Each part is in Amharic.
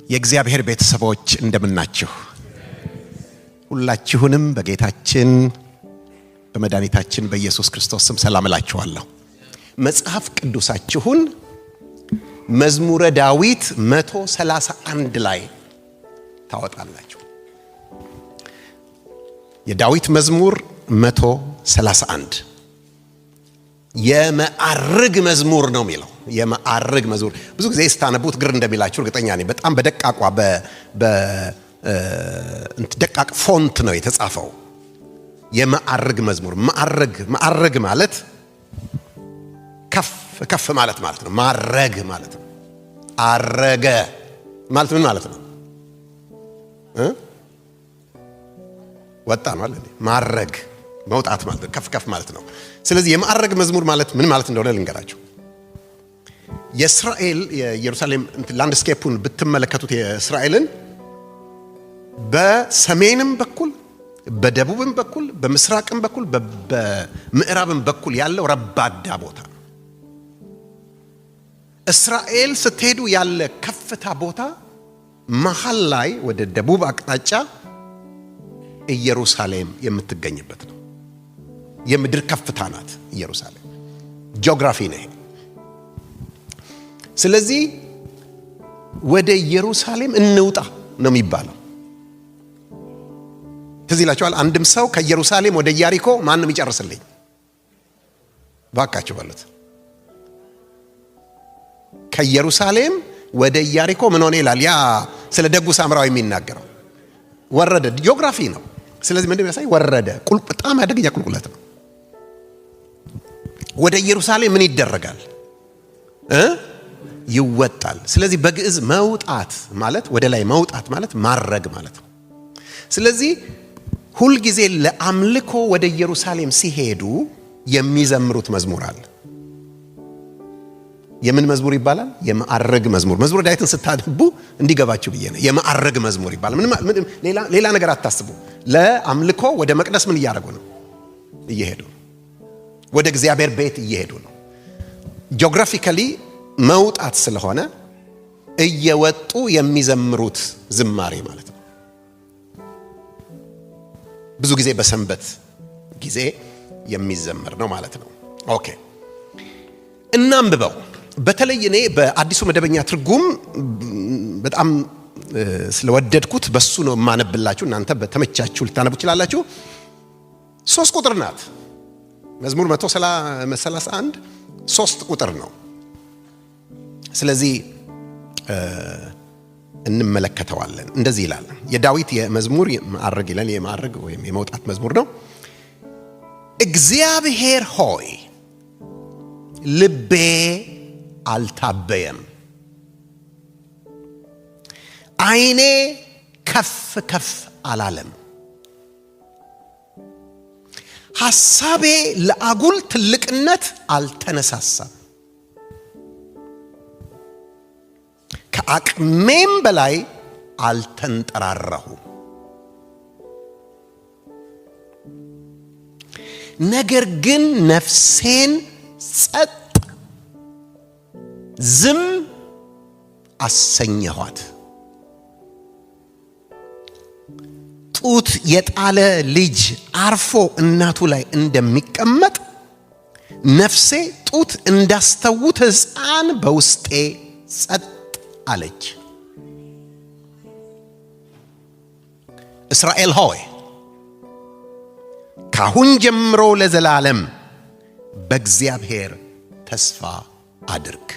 የእግዚአብሔር ቤተሰቦች እንደምናችሁ ሁላችሁንም በጌታችን በመድኃኒታችን በኢየሱስ ክርስቶስ ስም ሰላም እላችኋለሁ። መጽሐፍ ቅዱሳችሁን መዝሙረ ዳዊት 131 ላይ ታወጣላችሁ። የዳዊት መዝሙር 131 የመዓርግ መዝሙር ነው የሚለው። የመዓርግ መዝሙር ብዙ ጊዜ ስታነቡት ግር እንደሚላችሁ እርግጠኛ ነኝ። በጣም በደቃቋ ደቃቅ ፎንት ነው የተጻፈው። የመዓርግ መዝሙር። መዓርግ ማለት ከፍ ማለት ነው። ማረግ ማለት ነው። አረገ ማለት ምን ማለት ነው? ወጣ ማለት ነው። ማረግ መውጣት ማለት ነው። ከፍ ማለት ነው። ስለዚህ የመዓርግ መዝሙር ማለት ምን ማለት እንደሆነ ልንገራችሁ። የእስራኤል የኢየሩሳሌም ላንድስኬፑን ብትመለከቱት የእስራኤልን በሰሜንም በኩል በደቡብም በኩል በምስራቅም በኩል በምዕራብም በኩል ያለው ረባዳ ቦታ ነው። እስራኤል ስትሄዱ ያለ ከፍታ ቦታ መሃል ላይ ወደ ደቡብ አቅጣጫ ኢየሩሳሌም የምትገኝበት ነው። የምድር ከፍታ ናት ኢየሩሳሌም። ጂኦግራፊ ነው። ስለዚህ ወደ ኢየሩሳሌም እንውጣ ነው የሚባለው። ትዝ ይላችኋል። አንድም ሰው ከኢየሩሳሌም ወደ ኢያሪኮ ማንም ይጨርስልኝ ባካችሁ በሉት። ከኢየሩሳሌም ወደ ኢያሪኮ ምን ሆነ ይላል ያ ስለ ደጉ ሳምራዊ የሚናገረው። ወረደ። ጂኦግራፊ ነው። ስለዚህ ምንድነው የሚያሳይ? ወረደ። በጣም አደገኛ ቁልቁለት ነው። ወደ ኢየሩሳሌም ምን ይደረጋል? ይወጣል። ስለዚህ በግዕዝ መውጣት ማለት ወደ ላይ መውጣት ማለት ማረግ ማለት ነው። ስለዚህ ሁል ጊዜ ለአምልኮ ወደ ኢየሩሳሌም ሲሄዱ የሚዘምሩት መዝሙር አለ። የምን መዝሙር ይባላል? የመዓርግ መዝሙር። መዝሙረ ዳዊትን ስታነቡ እንዲገባችሁ ብዬ ነው። የመዓርግ መዝሙር ይባላል። ምን ሌላ ነገር አታስቡ። ለአምልኮ ወደ መቅደስ ምን እያደረጉ ነው? እየሄዱ ነው። ወደ እግዚአብሔር ቤት እየሄዱ ነው። ጂኦግራፊካሊ መውጣት ስለሆነ እየወጡ የሚዘምሩት ዝማሬ ማለት ነው። ብዙ ጊዜ በሰንበት ጊዜ የሚዘመር ነው ማለት ነው። ኦኬ፣ እናንብበው። በተለይ እኔ በአዲሱ መደበኛ ትርጉም በጣም ስለወደድኩት በሱ ነው የማነብላችሁ። እናንተ በተመቻችሁ ልታነቡ ትችላላችሁ። 3 ቁጥር ናት። መዝሙር 131 3 ቁጥር ነው። ስለዚህ እንመለከተዋለን። እንደዚህ ይላል። የዳዊት የመዝሙር መዓርግ ይላል። የመዓርግ ወይም የመውጣት መዝሙር ነው። እግዚአብሔር ሆይ ልቤ አልታበየም፣ ዓይኔ ከፍ አላለም። ሐሳቤ ለአጉል ትልቅነት አልተነሳሳም፣ ከአቅሜም በላይ አልተንጠራራሁም። ነገር ግን ነፍሴን ጸጥ ዝም አሰኘኋት። ጡት የጣለ ልጅ አርፎ እናቱ ላይ እንደሚቀመጥ ነፍሴ ጡት እንዳስተውት ሕፃን በውስጤ ጸጥ አለች። እስራኤል ሆይ ካሁን ጀምሮ ለዘላለም በእግዚአብሔር ተስፋ አድርግ።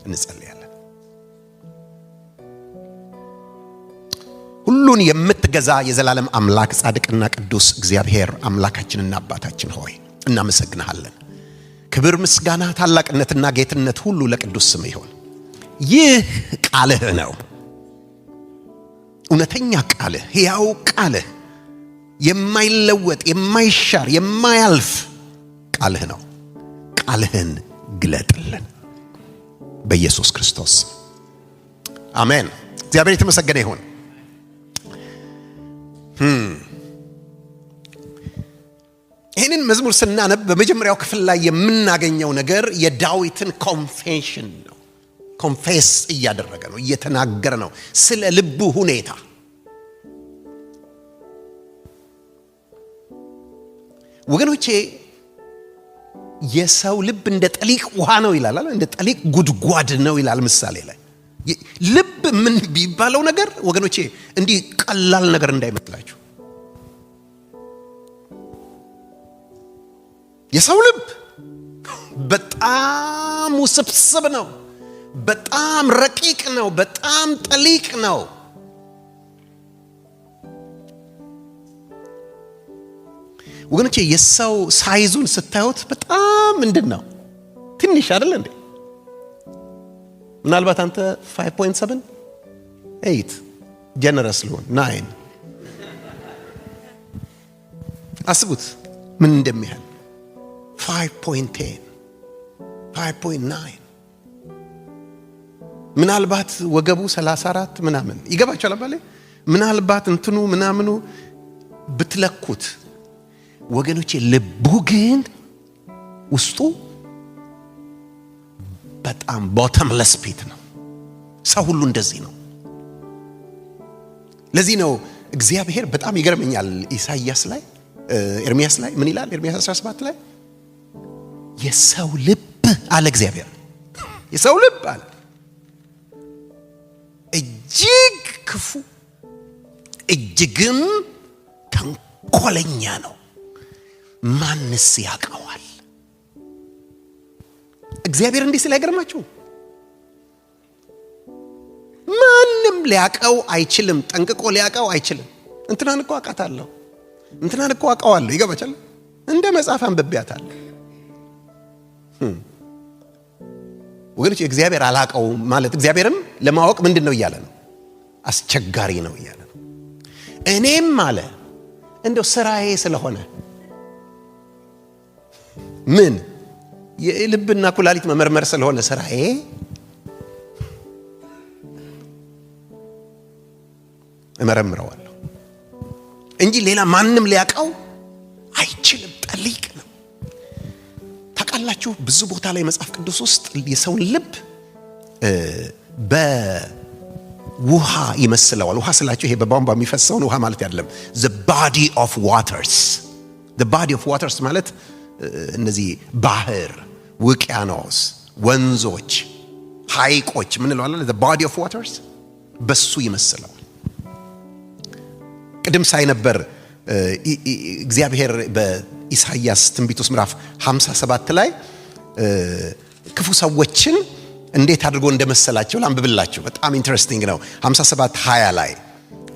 እንጸልያለን። ሁሉን የምትገዛ የዘላለም አምላክ ጻድቅና ቅዱስ እግዚአብሔር አምላካችንና አባታችን ሆይ እናመሰግንሃለን። ክብር፣ ምስጋና፣ ታላቅነትና ጌትነት ሁሉ ለቅዱስ ስም ይሁን። ይህ ቃልህ ነው። እውነተኛ ቃልህ፣ ሕያው ቃልህ፣ የማይለወጥ የማይሻር የማያልፍ ቃልህ ነው። ቃልህን ግለጥልን በኢየሱስ ክርስቶስ አሜን። እግዚአብሔር የተመሰገነ ይሁን። ይህንን መዝሙር ስናነብ በመጀመሪያው ክፍል ላይ የምናገኘው ነገር የዳዊትን ኮንፌሽን ነው። ኮንፌስ እያደረገ ነው፣ እየተናገረ ነው ስለ ልቡ ሁኔታ። ወገኖቼ የሰው ልብ እንደ ጠሊቅ ውሃ ነው ይላል፣ እንደ ጠሊቅ ጉድጓድ ነው ይላል ምሳሌ ላይ። ልብ ምን ቢባለው ነገር ወገኖቼ እንዲህ ቀላል ነገር እንዳይመስላችሁ። የሰው ልብ በጣም ውስብስብ ነው፣ በጣም ረቂቅ ነው፣ በጣም ጠሊቅ ነው። ወገኖቼ የሰው ሳይዙን ስታዩት በጣም ምንድነው ትንሽ አይደል እንዴ? ምናልባት አንተ 5.7 8 ጀነረስ ሊሆን 9 አስቡት ምን እንደሚያህል 5.10 5.9 ምናልባት ወገቡ 34 ምናምን ይገባችኋል አባለ ምናልባት እንትኑ ምናምኑ ብትለኩት ወገኖቼ ልቡ ግን ውስጡ በጣም ቦተምለስ ፒት ነው። ሰው ሁሉ እንደዚህ ነው። ለዚህ ነው እግዚአብሔር በጣም ይገርመኛል። ኢሳይያስ ላይ ኤርሚያስ ላይ ምን ይላል? ኤርሚያስ 17 ላይ የሰው ልብ አለ እግዚአብሔር፣ የሰው ልብ አለ እጅግ ክፉ እጅግም ተንኮለኛ ነው፣ ማንስ ያውቀዋል? እግዚአብሔር እንዲህ ሲል አይገርማችሁ? ማንም ሊያውቀው አይችልም፣ ጠንቅቆ ሊያውቀው አይችልም። እንትናን እኮ አውቃታለሁ፣ እንትናን እኮ አውቀዋለሁ። ይገባቻል? እንደ መጽሐፍ አንብቤያታለሁ። ወገኖች እግዚአብሔር አላውቀው ማለት እግዚአብሔርም ለማወቅ ምንድነው እያለ ነው? አስቸጋሪ ነው እያለ ነው። እኔም አለ እንደው ስራዬ ስለሆነ ምን የልብና ኩላሊት መመርመር ስለሆነ ስራዬ እመረምረዋለሁ እንጂ ሌላ ማንም ሊያውቀው አይችልም። ጠሊቅ ነው። ታውቃላችሁ ብዙ ቦታ ላይ መጽሐፍ ቅዱስ ውስጥ የሰውን ልብ በውሃ ይመስለዋል። ውሃ ስላችሁ ይሄ በቧንቧ የሚፈሰውን ውሃ ማለት አይደለም። the body of waters ማለት እነዚህ ባህር፣ ውቅያኖስ፣ ወንዞች፣ ሐይቆች ምን እንለዋለን? the body of waters በሱ ይመስለዋል። ቅድም ሳይነበር እግዚአብሔር በኢሳይያስ ትንቢት ውስጥ ምዕራፍ 57 ላይ ክፉ ሰዎችን እንዴት አድርጎ እንደመሰላቸው ላንብብላችሁ። በጣም ኢንተረስቲንግ ነው። 57:20 ላይ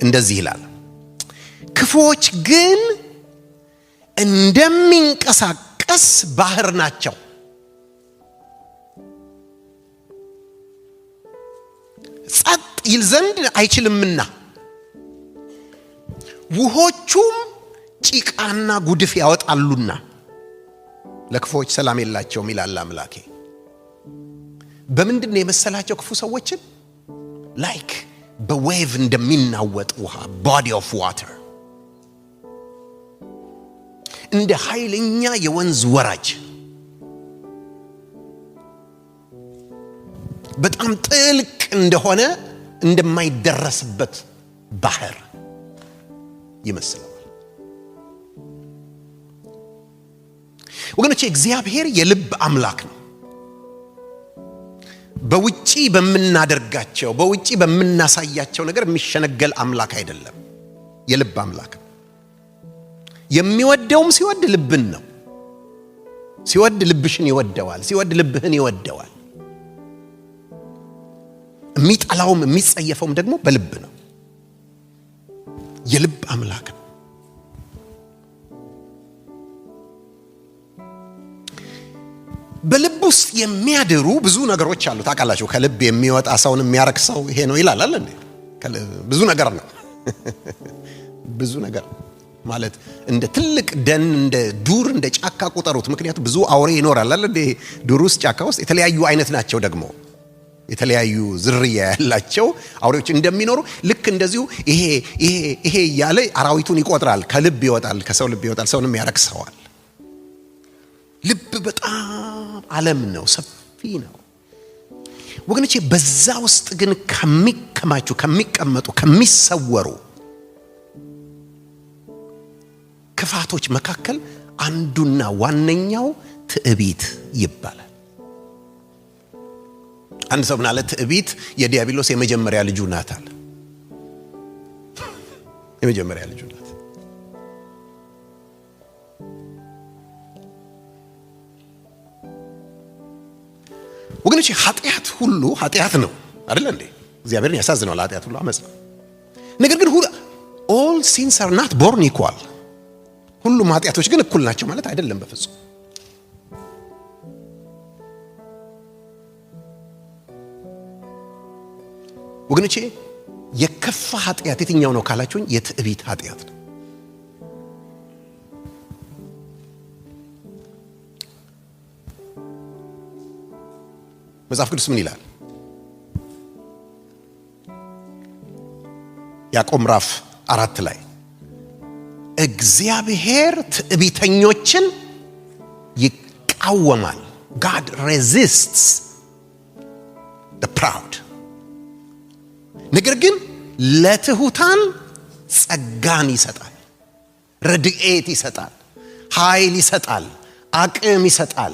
እንደዚህ ይላል፣ ክፉዎች ግን እንደሚንቀሳቀስ ባህር ናቸው፣ ጸጥ ይል ዘንድ አይችልምና ውሆቹም ጭቃና ጉድፍ ያወጣሉና ለክፉዎች ሰላም የላቸውም ይላል አምላኬ። በምንድን ነው የመሰላቸው ክፉ ሰዎችን? ላይክ በዌቭ እንደሚናወጥ ውሃ body of water፣ እንደ ኃይለኛ የወንዝ ወራጅ፣ በጣም ጥልቅ እንደሆነ እንደማይደረስበት ባህር ይመስላል። ወገኖቼ እግዚአብሔር የልብ አምላክ ነው። በውጪ በምናደርጋቸው በውጪ በምናሳያቸው ነገር የሚሸነገል አምላክ አይደለም። የልብ አምላክ ነው። የሚወደውም ሲወድ ልብን ነው። ሲወድ ልብሽን ይወደዋል፣ ሲወድ ልብህን ይወደዋል። የሚጠላውም የሚጸየፈውም ደግሞ በልብ ነው። የልብ አምላክ ነው። በልብ ውስጥ የሚያድሩ ብዙ ነገሮች አሉ። ታውቃላችሁ ከልብ የሚወጣ ሰውን የሚያረክሰው ይሄ ነው ይላል አይደል እንዴ? ብዙ ነገር ነው። ብዙ ነገር ማለት እንደ ትልቅ ደን፣ እንደ ዱር፣ እንደ ጫካ ቁጠሩት። ምክንያቱም ብዙ አውሬ ይኖራል አይደል እንዴ? ዱር ውስጥ ጫካ ውስጥ የተለያዩ አይነት ናቸው። ደግሞ የተለያዩ ዝርያ ያላቸው አውሬዎች እንደሚኖሩ ልክ እንደዚሁ ይሄ እያለ አራዊቱን ይቆጥራል። ከልብ ይወጣል፣ ከሰው ልብ ይወጣል፣ ሰውንም ያረክሰዋል። ልብ በጣም ዓለም ነው፣ ሰፊ ነው። ወገኖቼ በዛ ውስጥ ግን ከሚቀመጡ ከሚሰወሩ ክፋቶች መካከል አንዱና ዋነኛው ትዕቢት ይባላል። አንድ ሰው ምናለ ትዕቢት የዲያብሎስ የመጀመሪያ ልጁ ናት አለ። የመጀመሪያ ልጁ ናት። ወገኖቼ ኃጢአት ሁሉ ኃጢአት ነው አይደል እንዴ? እግዚአብሔርን ያሳዝነዋል ኃጢአት ሁሉ አመጽ ነው። ነገር ግን all sins are not born equal። ሁሉም ኃጢአቶች ግን እኩል ናቸው ማለት አይደለም በፍጹም። ወገኖቼ የከፋ ኃጢአት የትኛው ነው ካላችሁኝ የትዕቢት ኃጢአት ነው። መጽሐፍ ቅዱስ ምን ይላል? ያዕቆብ ምዕራፍ 4 ላይ እግዚአብሔር ትዕቢተኞችን ይቃወማል። God resists the proud። ነገር ግን ለትሑታን ጸጋን ይሰጣል፣ ረድኤት ይሰጣል፣ ኃይል ይሰጣል፣ አቅም ይሰጣል፣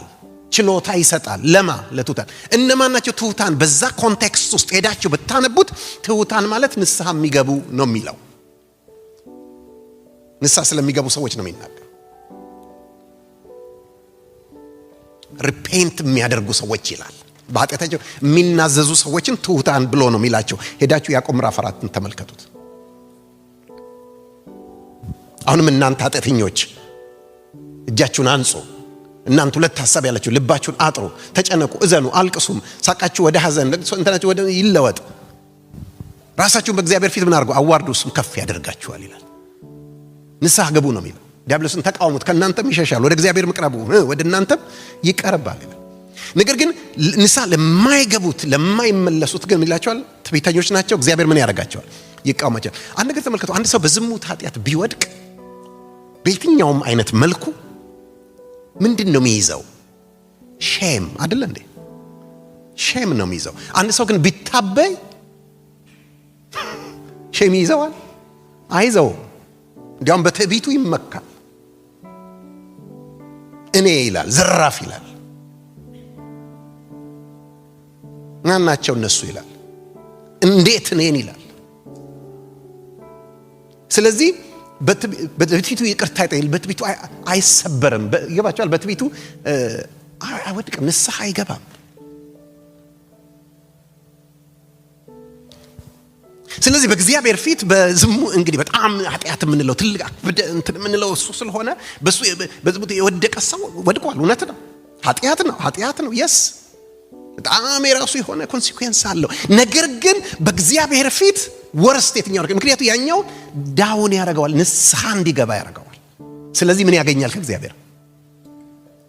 ችሎታ ይሰጣል። ለማ ለትሑታን። እነማን ናቸው ትሑታን? በዛ ኮንቴክስት ውስጥ ሄዳችሁ ብታነቡት ትሑታን ማለት ንስሐ የሚገቡ ነው የሚለው። ንስሐ ስለሚገቡ ሰዎች ነው የሚናገር። ሪፔንት የሚያደርጉ ሰዎች ይላል። በኃጢአታቸው የሚናዘዙ ሰዎችን ትሑታን ብሎ ነው የሚላቸው። ሄዳችሁ ያዕቆብ ምዕራፍ 4 ተመልከቱት። አሁንም እናንተ ኃጢአተኞች እጃችሁን አንጹ፣ እናንተ ሁለት ሐሳብ ያላችሁ ልባችሁን አጥሩ፣ ተጨነቁ፣ እዘኑ፣ አልቅሱም፣ ሳቃችሁ ወደ ሐዘን፣ እንትናችሁ ወደ ይለወጥ፣ ራሳችሁን በእግዚአብሔር ፊት ምን አድርጉ? አዋርዱ፣ እሱም ከፍ ያደርጋችኋል ይላል። ንስሐ ገቡ ነው የሚለው። ዲያብሎስን ተቃውሙት፣ ከእናንተም ይሸሻል፣ ወደ እግዚአብሔር ምቅረቡ፣ ወደ እናንተም ይቀርባል ይላል። ነገር ግን ንስሐ ለማይገቡት ለማይመለሱት ግን ይላቸዋል ትዕቢተኞች ናቸው። እግዚአብሔር ምን ያደርጋቸዋል? ይቃወማቸዋል። አንድ ነገር ተመልከቱ። አንድ ሰው በዝሙት ኃጢአት ቢወድቅ በየትኛውም አይነት መልኩ ምንድን ነው የሚይዘው? ሼም አይደል እንዴ? ሼም ነው የሚይዘው። አንድ ሰው ግን ቢታበይ ሼም ይይዘዋል? አይዘው። እንዲያውም በትዕቢቱ ይመካል። እኔ ይላል፣ ዘራፍ ይላል። ናናቸው እነሱ ይላል። እንዴት እኔን ይላል። ስለዚህ በትዕቢቱ ይቅርታ አይጠይቅ፣ በትዕቢቱ አይሰበርም። ይገባቸዋል። በትዕቢቱ አይወድቅም፣ ንስሐ አይገባም። ስለዚህ በእግዚአብሔር ፊት በዝሙ እንግዲህ በጣም ኃጢአት የምንለው ትልቅ እንትን የምንለው እሱ ስለሆነ በሱ በዝሙት የወደቀ ሰው ወድቋል። እውነት ነው፣ ኃጢአት ነው። የስ በጣም የራሱ የሆነ ኮንሲኩዌንስ አለው። ነገር ግን በእግዚአብሔር ፊት ወርስት የትኛው ነው? ምክንያቱም ያኛው ዳውን ያደርገዋል፣ ንስሐ እንዲገባ ያደርገዋል። ስለዚህ ምን ያገኛል? ከእግዚአብሔር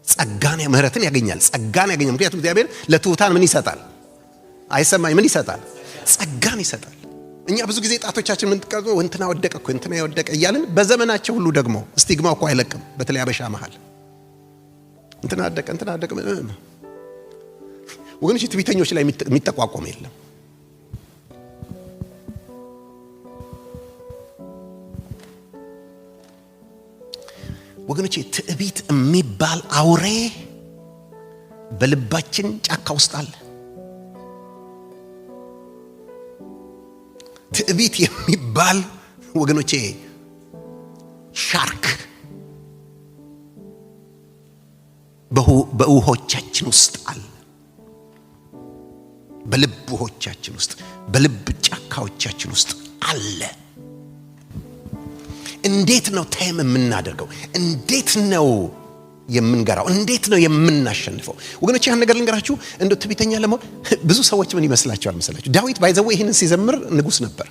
ጸጋን፣ ምህረትን ያገኛል፣ ጸጋን ያገኛል። ምክንያቱም እግዚአብሔር ለትሑታን ምን ይሰጣል? አይሰማኝ፣ ምን ይሰጣል? ጸጋን ይሰጣል። እኛ ብዙ ጊዜ ጣቶቻችን ምን ተቀርጾ እንትና ወደቀ እኮ እንትና ያወደቀ እያልን በዘመናቸው ሁሉ ደግሞ ስቲግማው እኮ አይለቅም። በተለይ አበሻ መሃል እንትና ወደቀ ወገኖች፣ ትዕቢተኞች ላይ የሚጠቋቆም የለም። ወገኖች፣ ትዕቢት የሚባል አውሬ በልባችን ጫካ ውስጥ አለ። ትዕቢት የሚባል ወገኖቼ ሻርክ በውሆቻችን ውስጥ አለ። በልብ ውሆቻችን ውስጥ፣ በልብ ጫካዎቻችን ውስጥ አለ። እንዴት ነው ታይም የምናደርገው? እንዴት ነው የምንገራው? እንዴት ነው የምናሸንፈው? ወገኖች ያን ነገር ልንገራችሁ። እንደ ትዕቢተኛ ለመሆን ብዙ ሰዎች ምን ይመስላቸዋል መሰላችሁ? ዳዊት ባይዘው ይሄንን ሲዘምር ንጉስ ነበር።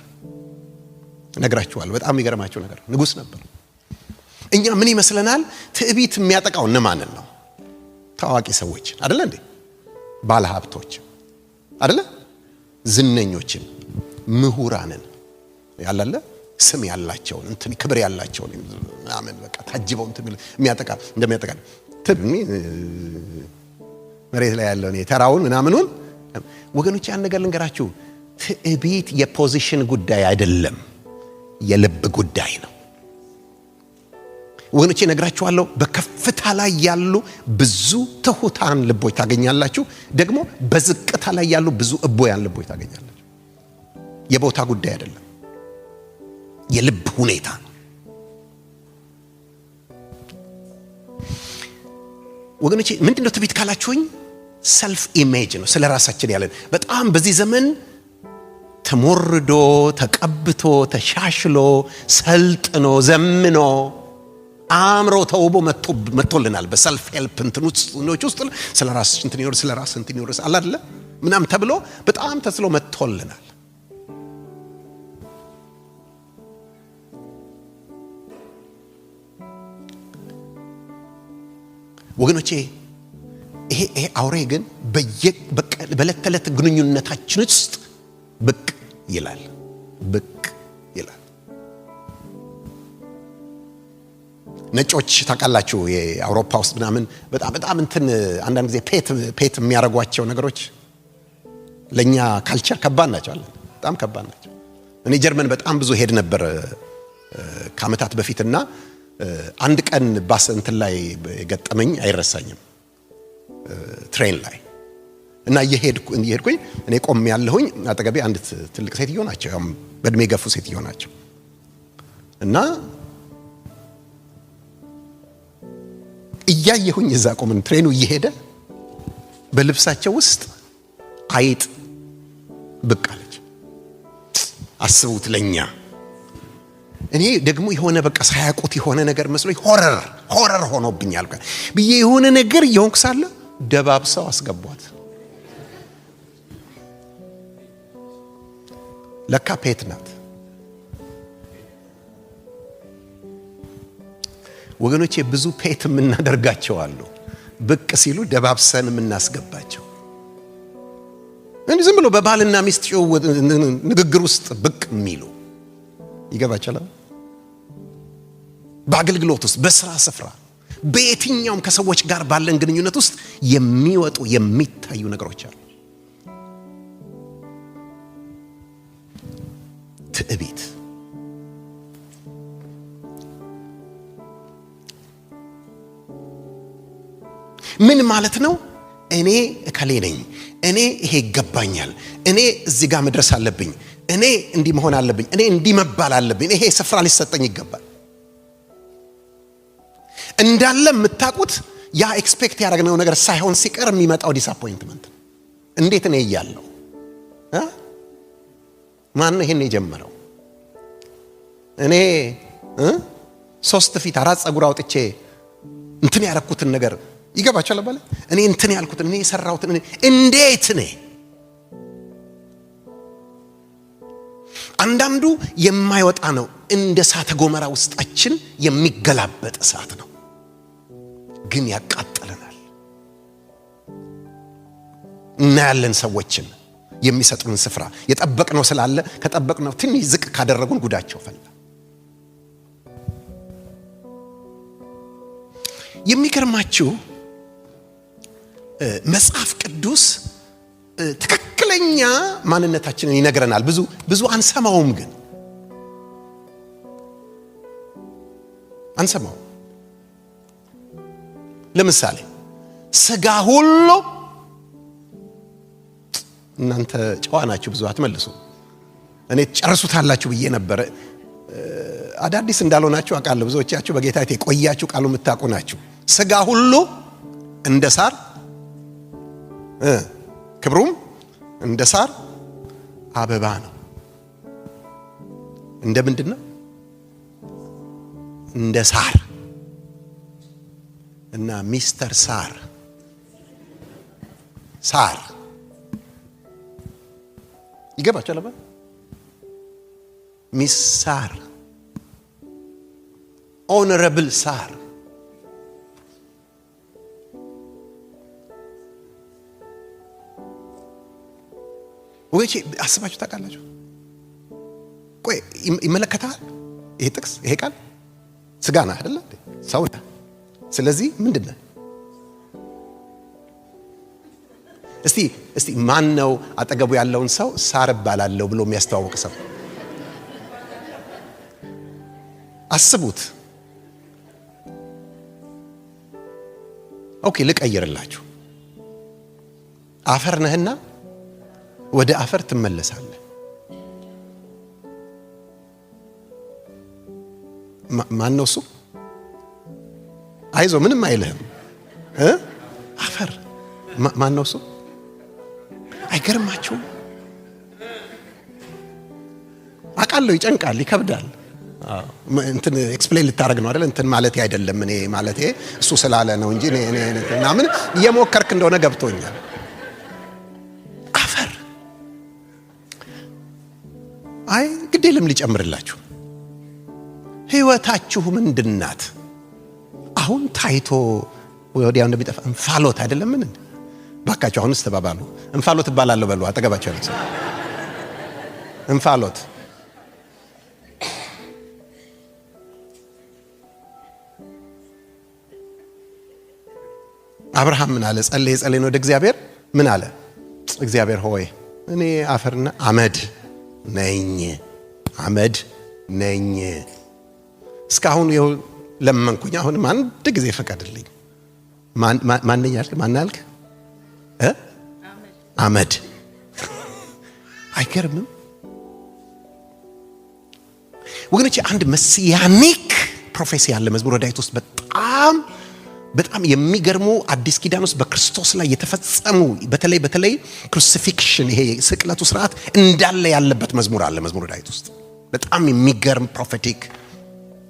ነግራችኋለሁ። በጣም የሚገርማችሁ ነገር ንጉስ ነበር። እኛ ምን ይመስለናል? ትዕቢት የሚያጠቃው እነማንን ነው? ታዋቂ ሰዎች አይደለ እንዴ? ባለሀብቶች አይደለ? ዝነኞችን፣ ምሁራንን ያላለ ስም ያላቸውን እንትን ክብር ያላቸውን አሜን በቃ ታጅበው እንትን የሚያጠቃ እንደሚያጠቃ መሬት ላይ ያለውን የተራውን ምናምኑን ወገኖች ያን ነገር ልንገራችሁ፣ ትዕቢት የፖዚሽን ጉዳይ አይደለም፣ የልብ ጉዳይ ነው። ወገኖቼ ነግራችኋለሁ፣ በከፍታ ላይ ያሉ ብዙ ትሑታን ልቦች ታገኛላችሁ። ደግሞ በዝቅታ ላይ ያሉ ብዙ እቦያን ልቦች ታገኛላችሁ። የቦታ ጉዳይ አይደለም፣ የልብ ሁኔታ። ወገኖቼ ምንድነው ትዕቢት ካላችሁኝ፣ ሰልፍ ኢሜጅ ነው። ስለ ራሳችን ያለን በጣም በዚህ ዘመን ተሞርዶ ተቀብቶ ተሻሽሎ ሰልጥኖ ዘምኖ አምሮ ተውቦ መጥቶልናል። በሰልፍ ሄልፕ እንትኖች ውስጥ ስለ ራስሽ እንትን ይወርስ ስለ ራስ እንትን ይወርስ አለ አይደለ ምናም ተብሎ በጣም ተስሎ መጥቶልናል። ወገኖቼ ይሄ አውሬ ግን በዕለት ተዕለት ግንኙነታችን ውስጥ ብቅ ይላል። ነጮች ታውቃላችሁ የአውሮፓ ውስጥ ምናምን በጣም እንትን አንዳንድ ጊዜ ፔት የሚያረጓቸው ነገሮች ለኛ ካልቸር ከባድ ናቸው አለ። በጣም ከባድ ናቸው። እኔ ጀርመን በጣም ብዙ ሄድ ነበር ከዓመታት በፊትና አንድ ቀን ባስ እንትን ላይ ገጠመኝ አይረሳኝም። ትሬን ላይ እና እየሄድኩኝ እኔ ቆም ያለሁኝ አጠገቤ አንድ ትልቅ ሴትዮ ናቸው፣ በእድሜ ገፉ ሴትዮ ናቸው እና እያየሁኝ እዛ ቆምን። ትሬኑ እየሄደ በልብሳቸው ውስጥ አይጥ ብቅ አለች። አስቡት ለኛ። እኔ ደግሞ የሆነ በቃ ሳያውቁት የሆነ ነገር መስሎኝ ሆረር ሆኖብኛል ብዬ የሆነ ነገር እየሆንኩ ሳለ ደባብሰው አስገቧት። ለካ ፔት ናት። ወገኖቼ ብዙ ፔት የምናደርጋቸው አሉ፣ ብቅ ሲሉ ደባብሰን የምናስገባቸው። እንዲህ ዝም ብሎ በባልና ሚስት ንግግር ውስጥ ብቅ የሚሉ ይገባችኋል። በአገልግሎት ውስጥ፣ በስራ ስፍራ፣ በየትኛውም ከሰዎች ጋር ባለን ግንኙነት ውስጥ የሚወጡ የሚታዩ ነገሮች አሉ። ትዕቢት ምን ማለት ነው? እኔ እከሌ ነኝ፣ እኔ ይሄ ይገባኛል፣ እኔ እዚህ ጋር መድረስ አለብኝ፣ እኔ እንዲህ መሆን አለብኝ፣ እኔ እንዲህ መባል አለብኝ፣ ይሄ ስፍራ ሊሰጠኝ ይገባል እንዳለ የምታውቁት ያ ኤክስፔክት ያደረግነው ነገር ሳይሆን ሲቀር የሚመጣው ዲስአፖይንትመንት። እንዴት ነው ያለው? ማን ነው ይሄን የጀመረው? እኔ 3 ፊት 4 ጸጉር አውጥቼ እንትን ያረኩትን ነገር ይገባችኋል ባለ እኔ እንትን ያልኩትን እኔ የሰራሁትን እንዴት ነው? አንዳንዱ የማይወጣ ነው፣ እንደ እሳተ ገሞራ ውስጣችን የሚገላበጥ እሳት ነው፣ ግን ያቃጥለናል። እናያለን ሰዎችን የሚሰጡን ስፍራ የጠበቅነው ስላለ ከጠበቅነው ትንሽ ዝቅ ካደረጉን ጉዳቸው ፈላ። የሚገርማችሁ መጽሐፍ ቅዱስ ትክክለኛ ማንነታችንን ይነግረናል። ብዙ አንሰማውም፣ ግን አንሰማው። ለምሳሌ ስጋ ሁሉ እናንተ ጨዋ ናችሁ፣ ብዙ አትመልሱ። እኔ ጨርሱታላችሁ ብዬ ነበር። አዳዲስ እንዳልሆናችሁ አውቃለሁ። ብዙዎቻችሁ በጌታ የቆያችሁ ቃሉ የምታውቁ ናችሁ። ስጋ ሁሉ እንደ ሳር ክብሩም እንደ ሳር አበባ ነው። እንደ ምንድነው? እንደ ሳር እና ሚስተር ሳር ይገባችኋል? አባ ሚስ ሳር፣ ኦነረብል ሳር። ወይቼ አስባችሁ ታውቃላችሁ? ቆይ ይመለከታል ይሄ ጥቅስ፣ ይሄ ቃል ስጋ ነህ አይደለ? ሰው ነህ። ስለዚህ ምንድነው? እስቲ ማን ነው አጠገቡ ያለውን ሰው ሳር እባላለሁ ብሎ የሚያስተዋውቅ ሰው? አስቡት። ኦኬ ልቀይርላችሁ። አፈር ነህና ወደ አፈር ትመለሳለህ። ማን ነው እሱ? አይዞ ምንም አይልህም። አፈር ማን ነው እሱ? አይገርማችሁም? አቃለው ይጨንቃል፣ ይከብዳል። እንትን ኤክስፕሌን ልታረግ ነው አይደል? እንትን ማለት አይደለም እኔ ማለት እሱ ስላለ ነው እንጂ እኔ ምን እየሞከርክ እንደሆነ ገብቶኛል። አፈር አይ ግዴለም ሊጨምርላችሁ። ህይወታችሁ ምንድናት? አሁን ታይቶ ወዲያው እንደሚጠፋ እንፋሎት አይደለም? ምን ባካችሁ አሁንስ ተባባሉ። እንፋሎት እባላለሁ በሉ አጠገባችሁ ያለው ሰው እንፋሎት። አብርሃም ምን አለ? ጸለየ ወደ እግዚአብሔር ምን አለ? እግዚአብሔር ሆይ እኔ አፈርና አመድ ነኝ። እስካሁን ይኸው ለመንኩኝ፣ አሁንም አንድ ጊዜ ፈቀድልኝ። ማን ያልክ? አመድ። አይገርምም ወገኖች? አንድ መሲያኒክ ፕሮፌሲ ያለ መዝሙረ ዳዊት ውስጥ በጣም የሚገርሙ አዲስ ኪዳን ውስጥ በክርስቶስ ላይ የተፈጸሙ በተለይ ክሩሲፊክሽን፣ ይሄ ስቅለቱ ስርዓት እንዳለ ያለበት መዝሙር አለ መዝሙረ ዳዊት ውስጥ። በጣም የሚገርም ፕሮፌቲክ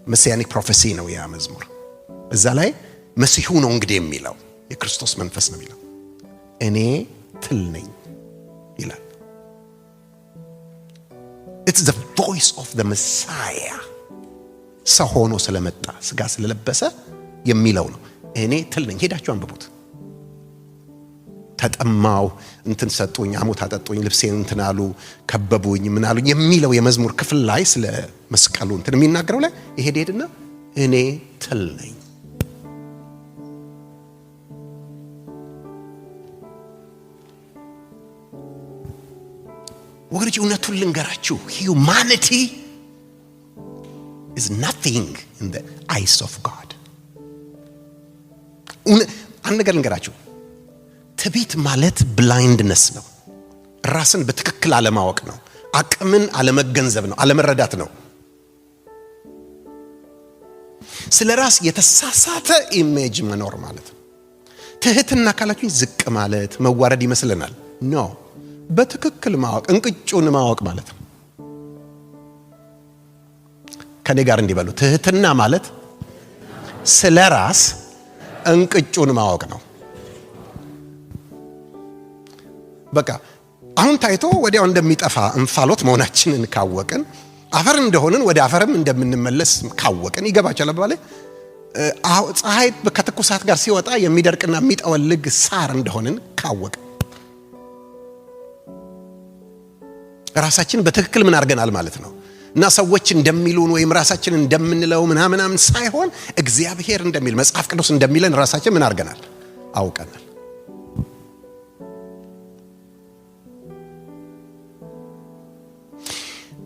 መሲያኒክ ፕሮፌሲ ነው ያ መዝሙር። እዛ ላይ መሲሁ ነው እንግዲህ የሚለው የክርስቶስ መንፈስ ነው የሚለው። እኔ ትል ነኝ ይላል። It's the voice of the Messiah። ሰው ሆኖ ስለመጣ ስጋ ስለለበሰ የሚለው ነው። እኔ ትል ነኝ። ሄዳችሁ አንብቡት። ተጠማው እንትን ሰጡኝ፣ አሞት አጠጡኝ፣ ልብሴን እንትን አሉ፣ ከበቡኝ፣ ምን አሉ የሚለው የመዝሙር ክፍል ላይ ስለ መስቀሉ እንትን የሚናገረው ላይ ይሄድና እኔ ትል ነኝ። ወገኖች እውነቱን ልንገራችሁ፣ humanity is nothing in the eyes of God። አንድ ነገር ልንገራችሁ፣ ትዕቢት ማለት ብላይንድነስ ነው። ራስን በትክክል አለማወቅ ነው። አቅምን አለመገንዘብ ነው፣ አለመረዳት ነው። ስለ ራስ የተሳሳተ ኢሜጅ መኖር ማለት ነው። ትህትና ካላችሁኝ ዝቅ ማለት መዋረድ ይመስለናል። ኖ፣ በትክክል ማወቅ እንቅጩን ማወቅ ማለት ነው። ከኔ ጋር እንዲበሉ፣ ትህትና ማለት ስለ ራስ እንቅጩን ማወቅ ነው። በቃ አሁን ታይቶ ወዲያው እንደሚጠፋ እንፋሎት መሆናችንን ካወቅን፣ አፈር እንደሆንን ወደ አፈርም እንደምንመለስ ካወቅን ይገባችኋል። ባለ ፀሐይ ከትኩሳት ጋር ሲወጣ የሚደርቅና የሚጠወልግ ሳር እንደሆንን ካወቅን ራሳችን በትክክል ምን አድርገናል ማለት ነው። እና ሰዎች እንደሚሉን ወይም ራሳችን እንደምንለው ምናምን ሳይሆን እግዚአብሔር እንደሚል መጽሐፍ ቅዱስ እንደሚለን ራሳችን ምን አድርገናል? አውቀናል።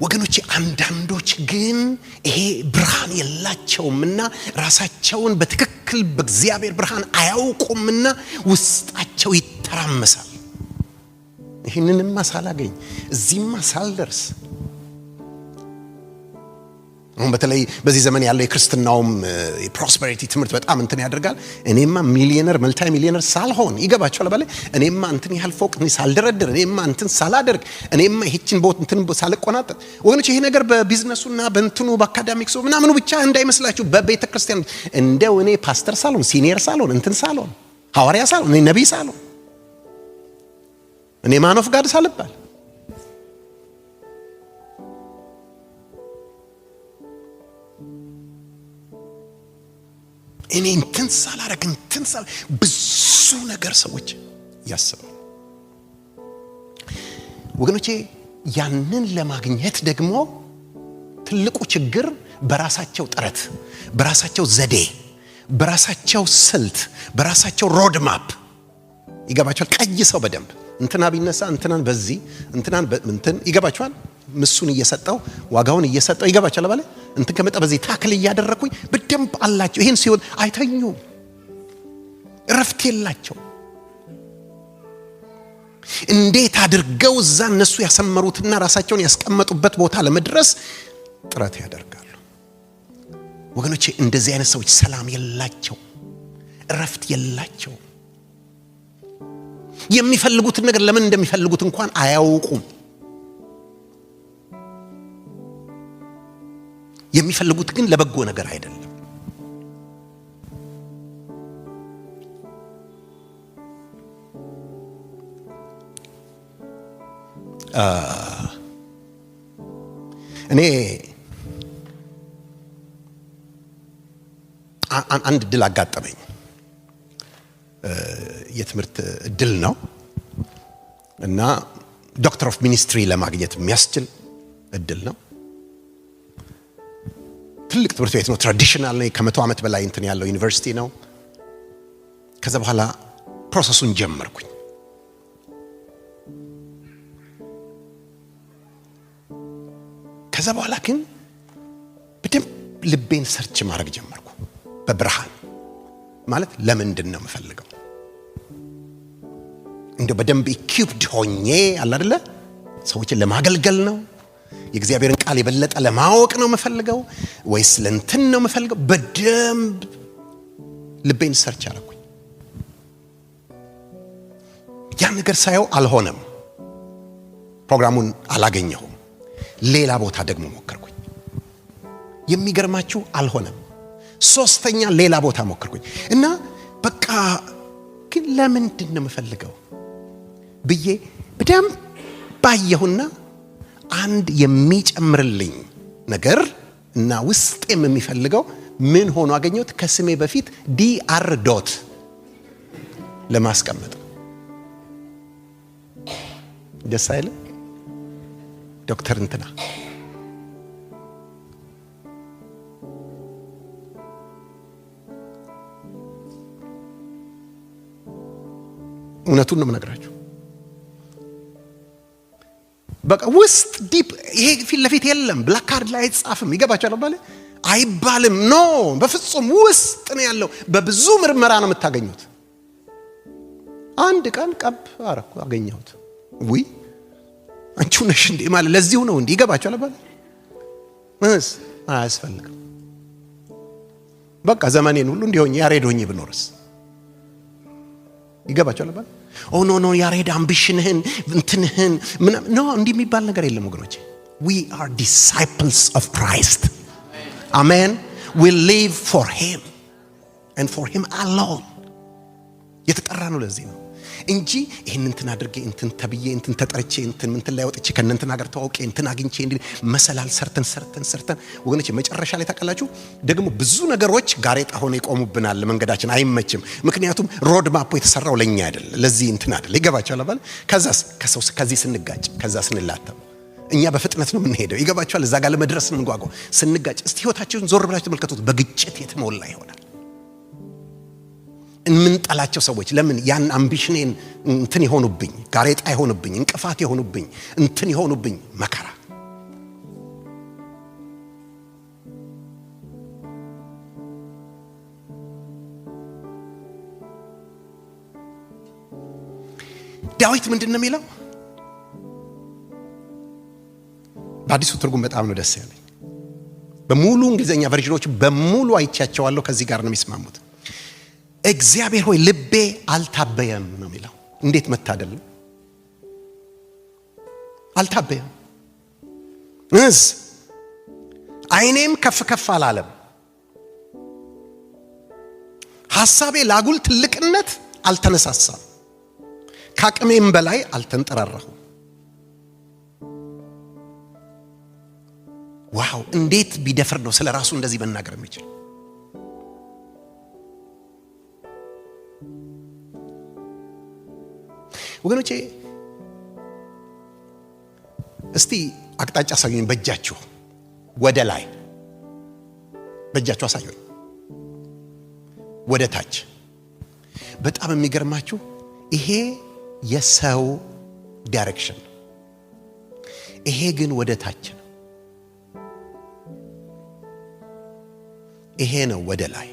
ወገኖች አንዳንዶች ግን ይሄ ብርሃን የላቸውምና ራሳቸውን በትክክል በእግዚአብሔር ብርሃን አያውቁምና ውስጣቸው ይተራመሳል። ይህንንማ ሳላገኝ እዚህማ ሳልደርስ፣ አሁን በተለይ በዚህ ዘመን ያለው የክርስትናውም የፕሮስፐሪቲ ትምህርት በጣም እንትን ያደርጋል። እኔማ ሚሊዮነር መልታይ ሚሊዮነር ሳልሆን ይገባቸዋል። ባለ እኔማ እንትን ያህል ፎቅ ሳልደረድር፣ እኔማ እንትን ሳላደርግ፣ እኔማ ይህችን ቦት እንትን ሳልቆናጠጥ። ወገኖች ይሄ ነገር በቢዝነሱና በእንትኑ በአካዳሚክሱ ምናምኑ ብቻ እንዳይመስላችሁ። በቤተ ክርስቲያን እንደው እኔ ፓስተር ሳልሆን፣ ሲኒየር ሳልሆን፣ እንትን ሳልሆን፣ ሐዋርያ ሳልሆን፣ እኔ ነቢይ ሳልሆን፣ እኔ ማን ኦፍ ጋድ ሳልባል፣ እኔ እንትን ሳላረግ ብዙ ነገር ሰዎች ያስባሉ። ወገኖቼ ያንን ለማግኘት ደግሞ ትልቁ ችግር በራሳቸው ጥረት፣ በራሳቸው ዘዴ፣ በራሳቸው ስልት፣ በራሳቸው ሮድ ማፕ ይገባችኋል? ቀይ ሰው በደንብ እንትና ቢነሳ እንትናን በዚህ እንትናን እንትን ይገባችኋል? ምሱን እየሰጠው ዋጋውን እየሰጠው ይገባችኋል? ባለ እንትን ከመጣ በዚህ ታክል እያደረኩኝ በደንብ አላቸው። ይሄን ሲሆን አይተኙ፣ እረፍት የላቸው። እንዴት አድርገው እዛ እነሱ ያሰመሩትና ራሳቸውን ያስቀመጡበት ቦታ ለመድረስ ጥረት ያደርጋሉ። ወገኖቼ እንደዚህ አይነት ሰዎች ሰላም የላቸው፣ እረፍት የላቸው። የሚፈልጉትን ነገር ለምን እንደሚፈልጉት እንኳን አያውቁም። የሚፈልጉት ግን ለበጎ ነገር አይደለም። እኔ አንድ እድል አጋጠመኝ። የትምህርት እድል ነው እና ዶክተር ኦፍ ሚኒስትሪ ለማግኘት የሚያስችል እድል ነው። ትልቅ ትምህርት ቤት ነው። ትራዲሽናል ነው። ከ100 ዓመት በላይ እንትን ያለው ዩኒቨርሲቲ ነው። ከዛ በኋላ ፕሮሰሱን ጀመርኩኝ። ከዛ በኋላ ግን በደንብ ልቤን ሰርች ማድረግ ጀመርኩ። በብርሃን ማለት ለምንድን ነው የምፈልገው? እንደው በደንብ ኢኩፕድ ሆኜ አለ አይደለ ሰዎችን ለማገልገል ነው? የእግዚአብሔርን ቃል የበለጠ ለማወቅ ነው የምፈልገው ወይስ ለእንትን ነው የምፈልገው? በደንብ ልቤን ሰርች አደረኩኝ። ያን ነገር ሳየው አልሆነም። ፕሮግራሙን አላገኘሁም። ሌላ ቦታ ደግሞ ሞከርኩኝ። የሚገርማችሁ አልሆነም። ሶስተኛ ሌላ ቦታ ሞከርኩኝ እና በቃ ግን ለምንድን ነው የምፈልገው ብዬ በደንብ ባየሁና አንድ የሚጨምርልኝ ነገር እና ውስጤም የሚፈልገው ምን ሆኖ አገኘሁት? ከስሜ በፊት ዲአር ዶት ለማስቀመጥ። ደስ አይልም? ዶክተር እንትና እውነቱን ነው የምነግራችሁ። በቃ ውስጥ ዲፕ ይሄ ፊት ለፊት የለም፣ ብላክ ካርድ ላይ አይጻፍም። ይገባችኋል ባለ አይባልም። ኖ በፍጹም ውስጥ ነው ያለው። በብዙ ምርመራ ነው የምታገኙት። አንድ ቀን ቀብ አረኩ አገኘሁት። ውይ አንቺ ነሽ እንዴ ማለት ለዚሁ ነው እንዴ? ይገባችኋል ባለ አያስፈልግም። በቃ ዘመኔን ሁሉ እንዲሆኝ ያሬድ ሆኜ ብኖርስ? ይገባችኋል ባለ ኦ ኖ ኖ ያሬድ አምቢሽንህን እንትንህን ኖ እንዲህ የሚባል ነገር የለም ወገኖቼ። we are disciples of Christ. amen. we live for him and for him alone. የተጠራ ነው ለዚህ ነው እንጂ ይሄን እንትን አድርጌ እንትን ተብዬ እንትን ተጠርቼ እንትን ምን ላይ ወጥቼ ከነንትና ጋር ተዋውቄ እንትን አግኝቼ እንዴ መሰላል ሰርተን ወገኖቼ መጨረሻ ላይ ታቀላችሁ ደግሞ ብዙ ነገሮች ጋሬጣ ሆነ ይቆሙብናል። መንገዳችን አይመችም። ምክንያቱም ሮድ ማፑ የተሰራው ለኛ አይደል፣ ለዚህ እንትን አይደል። ይገባችኋል አባል ከዛስ ከሰው ከዚህ ስንጋጭ ከዛ ስንላተም እኛ በፍጥነት ነው የምንሄደው። ይገባችኋል? እዛ ጋር ለመድረስ ነው እንጓጓው። ስንጋጭ እስቲ ህይወታችሁን ዞር ብላችሁ ተመልከቱት። በግጭት የተሞላ ይሆናል። እንምንጠላቸው ሰዎች ለምን ያን አምቢሽኔን እንትን ይሆኑብኝ፣ ጋሬጣ ይሆኑብኝ፣ እንቅፋት ይሆኑብኝ፣ እንትን ይሆኑብኝ፣ መከራ። ዳዊት ምንድን ነው የሚለው? በአዲሱ ትርጉም በጣም ነው ደስ ያለኝ። በሙሉ እንግሊዘኛ ቨርዥኖች በሙሉ አይቻቸዋለሁ። ከዚህ ጋር ነው የሚስማሙት። እግዚአብሔር ሆይ ልቤ አልታበየም ነው የሚለው። እንዴት መታደል ነው! አልታበየም። አይኔም ከፍ ከፍ አላለም። ሐሳቤ ላጉል ትልቅነት አልተነሳሳም። ከአቅሜም በላይ አልተንጠራራሁም። ዋው! እንዴት ቢደፍር ነው ስለ ራሱ እንደዚህ መናገር የሚችል? ወገኖቼ እስቲ አቅጣጫ አሳዩኝ በእጃችሁ ወደ ላይ፣ በእጃችሁ አሳዩኝ ወደ ታች። በጣም የሚገርማችሁ ይሄ የሰው ዳይሬክሽን፣ ይሄ ግን ወደ ታች ነው። ይሄ ነው ወደ ላይ።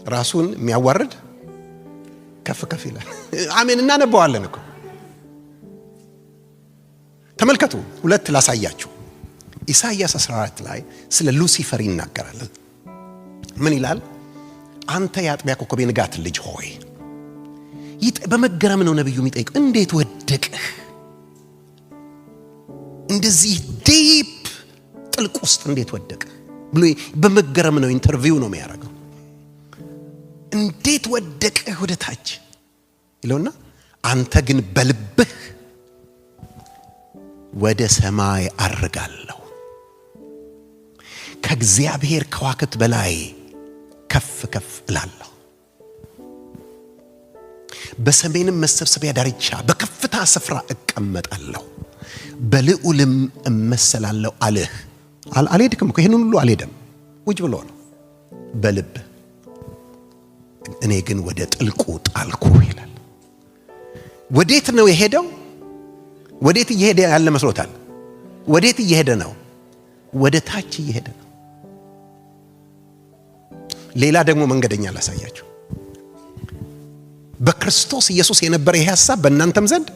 ራሱን የሚያዋርድ ከፍ ከፍ ይላል። አሜን። እናነበዋለን እኮ ተመልከቱ። ሁለት ላሳያችሁ። ኢሳይያስ 14 ላይ ስለ ሉሲፈር ይናገራል። ምን ይላል? አንተ የአጥቢያ ኮከብ የንጋት ልጅ ሆይ። በመገረም ነው ነብዩ የሚጠይቀው፣ እንዴት ወደቅህ? እንደዚህ ዲፕ ጥልቅ ውስጥ እንዴት ወደቅህ ብሎ በመገረም ነው ኢንተርቪው ነው የሚያደርገው። እንዴት ወደቅህ ወደ ታች ይለውና አንተ ግን በልብህ ወደ ሰማይ አርጋለሁ፣ ከእግዚአብሔር ከዋክብት በላይ ከፍ ከፍ እላለሁ፣ በሰሜንም መሰብሰቢያ ዳርቻ በከፍታ ስፍራ እቀመጣለሁ፣ በልዑልም እመሰላለሁ አልህ። አልሄድክም እኮ ይሄንን ሁሉ አልሄደም፣ ውጭ ብሎ ነው በልብ። እኔ ግን ወደ ጥልቁ ጣልኩ ይላል። ወዴት ነው የሄደው? ወዴት እየሄደ ያለ መስሎታል? ወዴት እየሄደ ነው? ወደ ታች እየሄደ ነው። ሌላ ደግሞ መንገደኛ ላሳያችሁ። በክርስቶስ ኢየሱስ የነበረ ይሄ ሐሳብ በእናንተም ዘንድ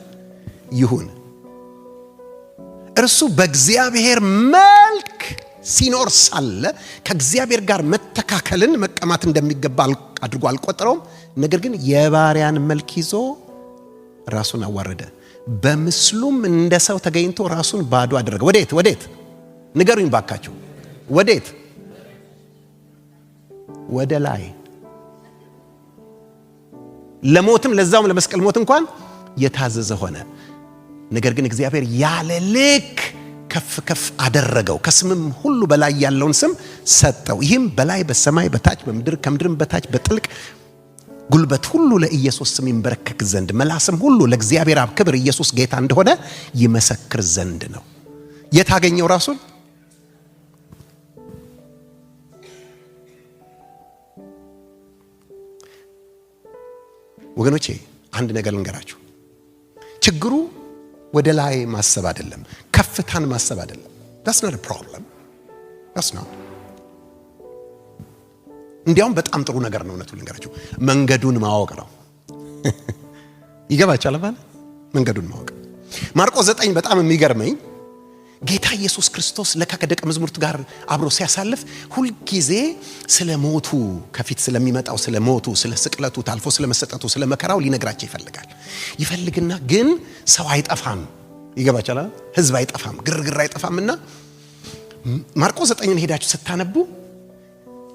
ይሁን። እርሱ በእግዚአብሔር መልክ ሲኖር ሳለ ከእግዚአብሔር ጋር መተካከልን መቀማት እንደሚገባ አድርጎ አልቆጠረውም። ነገር ግን የባሪያን መልክ ይዞ ራሱን አዋረደ፣ በምስሉም እንደ ሰው ተገኝቶ ራሱን ባዶ አደረገ። ወዴት ንገሩኝ ባካችሁ? ወዴት? ወደ ላይ። ለሞትም ለዛውም ለመስቀል ሞት እንኳን የታዘዘ ሆነ። ነገር ግን እግዚአብሔር ያለ ልክ ከፍ ከፍ አደረገው፣ ከስምም ሁሉ በላይ ያለውን ስም ሰጠው። ይህም በላይ በሰማይ በታች በምድር ከምድርም በታች በጥልቅ ጉልበት ሁሉ ለኢየሱስ ስም ይንበረከክ ዘንድ መላስም ሁሉ ለእግዚአብሔር አብ ክብር ኢየሱስ ጌታ እንደሆነ ይመሰክር ዘንድ ነው። የታገኘው ራሱን ወገኖቼ፣ አንድ ነገር ልንገራችሁ። ችግሩ ወደ ላይ ማሰብ አይደለም፣ ከፍታን ማሰብ አይደለም። that's not a problem, that's not። እንዲያውም በጣም ጥሩ ነገር ነው። እውነቱን ልንገራችሁ፣ መንገዱን ማወቅ ነው። ይገባችኋል ማለት መንገዱን ማወቅ። ማርቆስ 9 በጣም የሚገርመኝ ጌታ ኢየሱስ ክርስቶስ ለካ ከደቀ መዛሙርቱ ጋር አብሮ ሲያሳልፍ ሁሉ ጊዜ ስለ ሞቱ፣ ከፊት ስለሚመጣው ስለ ሞቱ፣ ስለ ስቅለቱ፣ ታልፎ ስለ መሰጠቱ፣ ስለ መከራው ሊነግራቸው ይፈልግና ግን ሰው አይጠፋም። ይገባችኋል? ህዝብ አይጠፋም፣ ግርግር አይጠፋምና ማርቆስ 9ን ሄዳችሁ ስታነቡ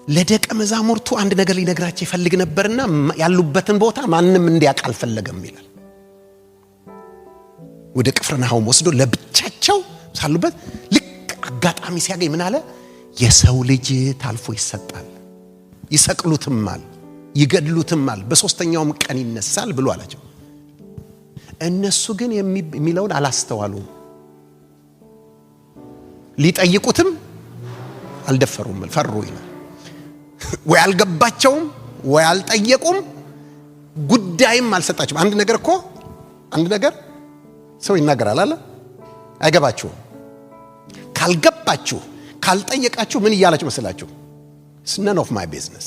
ለደቀ መዛሙርቱ አንድ ነገር ሊነግራቸው ይፈልግ ነበርና ያሉበትን ቦታ ማንም እንዲያውቅ አልፈለገም ይላል። ወደ ቅፍርናሆም ወስዶ ለብቻቸው ሳሉበት ልክ አጋጣሚ ሲያገኝ ምን አለ? የሰው ልጅ ታልፎ ይሰጣል፣ ይሰቅሉትማል፣ ይገድሉትማል፣ በሶስተኛውም ቀን ይነሳል ብሎ አላቸው። እነሱ ግን የሚለውን አላስተዋሉም፣ ሊጠይቁትም አልደፈሩም፣ ፈሩ ይላል። ወይ አልገባቸውም፣ ወይ አልጠየቁም፣ ጉዳይም አልሰጣቸውም። አንድ ነገር ሰው ይናገራል አለ አይገባችሁም። ካልገባችሁ ካልጠየቃችሁ ምን እያላችሁ መስላችሁ? it's none of my business።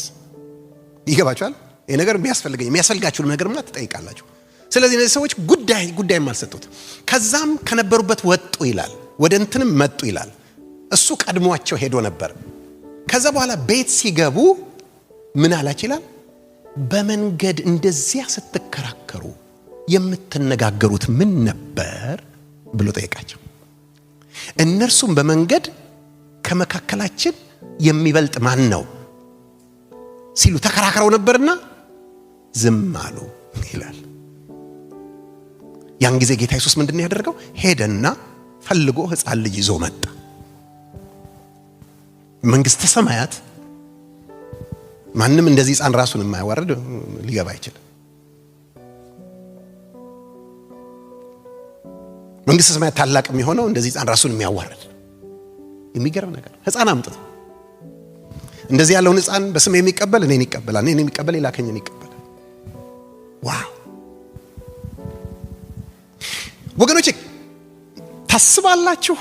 ይገባችኋል? ይሄ ነገር የሚያስፈልጋችሁ ነገር ማለት ትጠይቃላችሁ። ስለዚህ እነዚህ ሰዎች ጉዳይም አልሰጡት። ከዛም ከነበሩበት ወጡ ይላል፣ ወደ እንትንም መጡ ይላል። እሱ ቀድሟቸው ሄዶ ነበር። ከዛ በኋላ ቤት ሲገቡ ምን አላችሁ ይላል? በመንገድ እንደዚያ ስትከራከሩ የምትነጋገሩት ምን ነበር ብሎ ጠየቃቸው። እነርሱም በመንገድ ከመካከላችን የሚበልጥ ማን ነው ሲሉ ተከራክረው ነበርና ዝም አሉ ይላል። ያን ጊዜ ጌታ ኢየሱስ ምንድነው ያደረገው? ሄደና ፈልጎ ሕፃን ልጅ ይዞ መጣ። መንግስተ ሰማያት ማንም እንደዚህ ሕፃን ራሱን የማያዋርድ ሊገባ አይችልም። መንግስተ ሰማያት ታላቅ የሚሆነው እንደዚህ ሕፃን ራሱን የሚያዋርድ። የሚገርም ነገር ሕፃን አምጥቶ እንደዚህ ያለውን ሕፃን በስሜ የሚቀበል እኔን ይቀበላል፣ እኔን የሚቀበል የላከኝን ይቀበላል። ዋው ወገኖቼ ታስባላችሁ?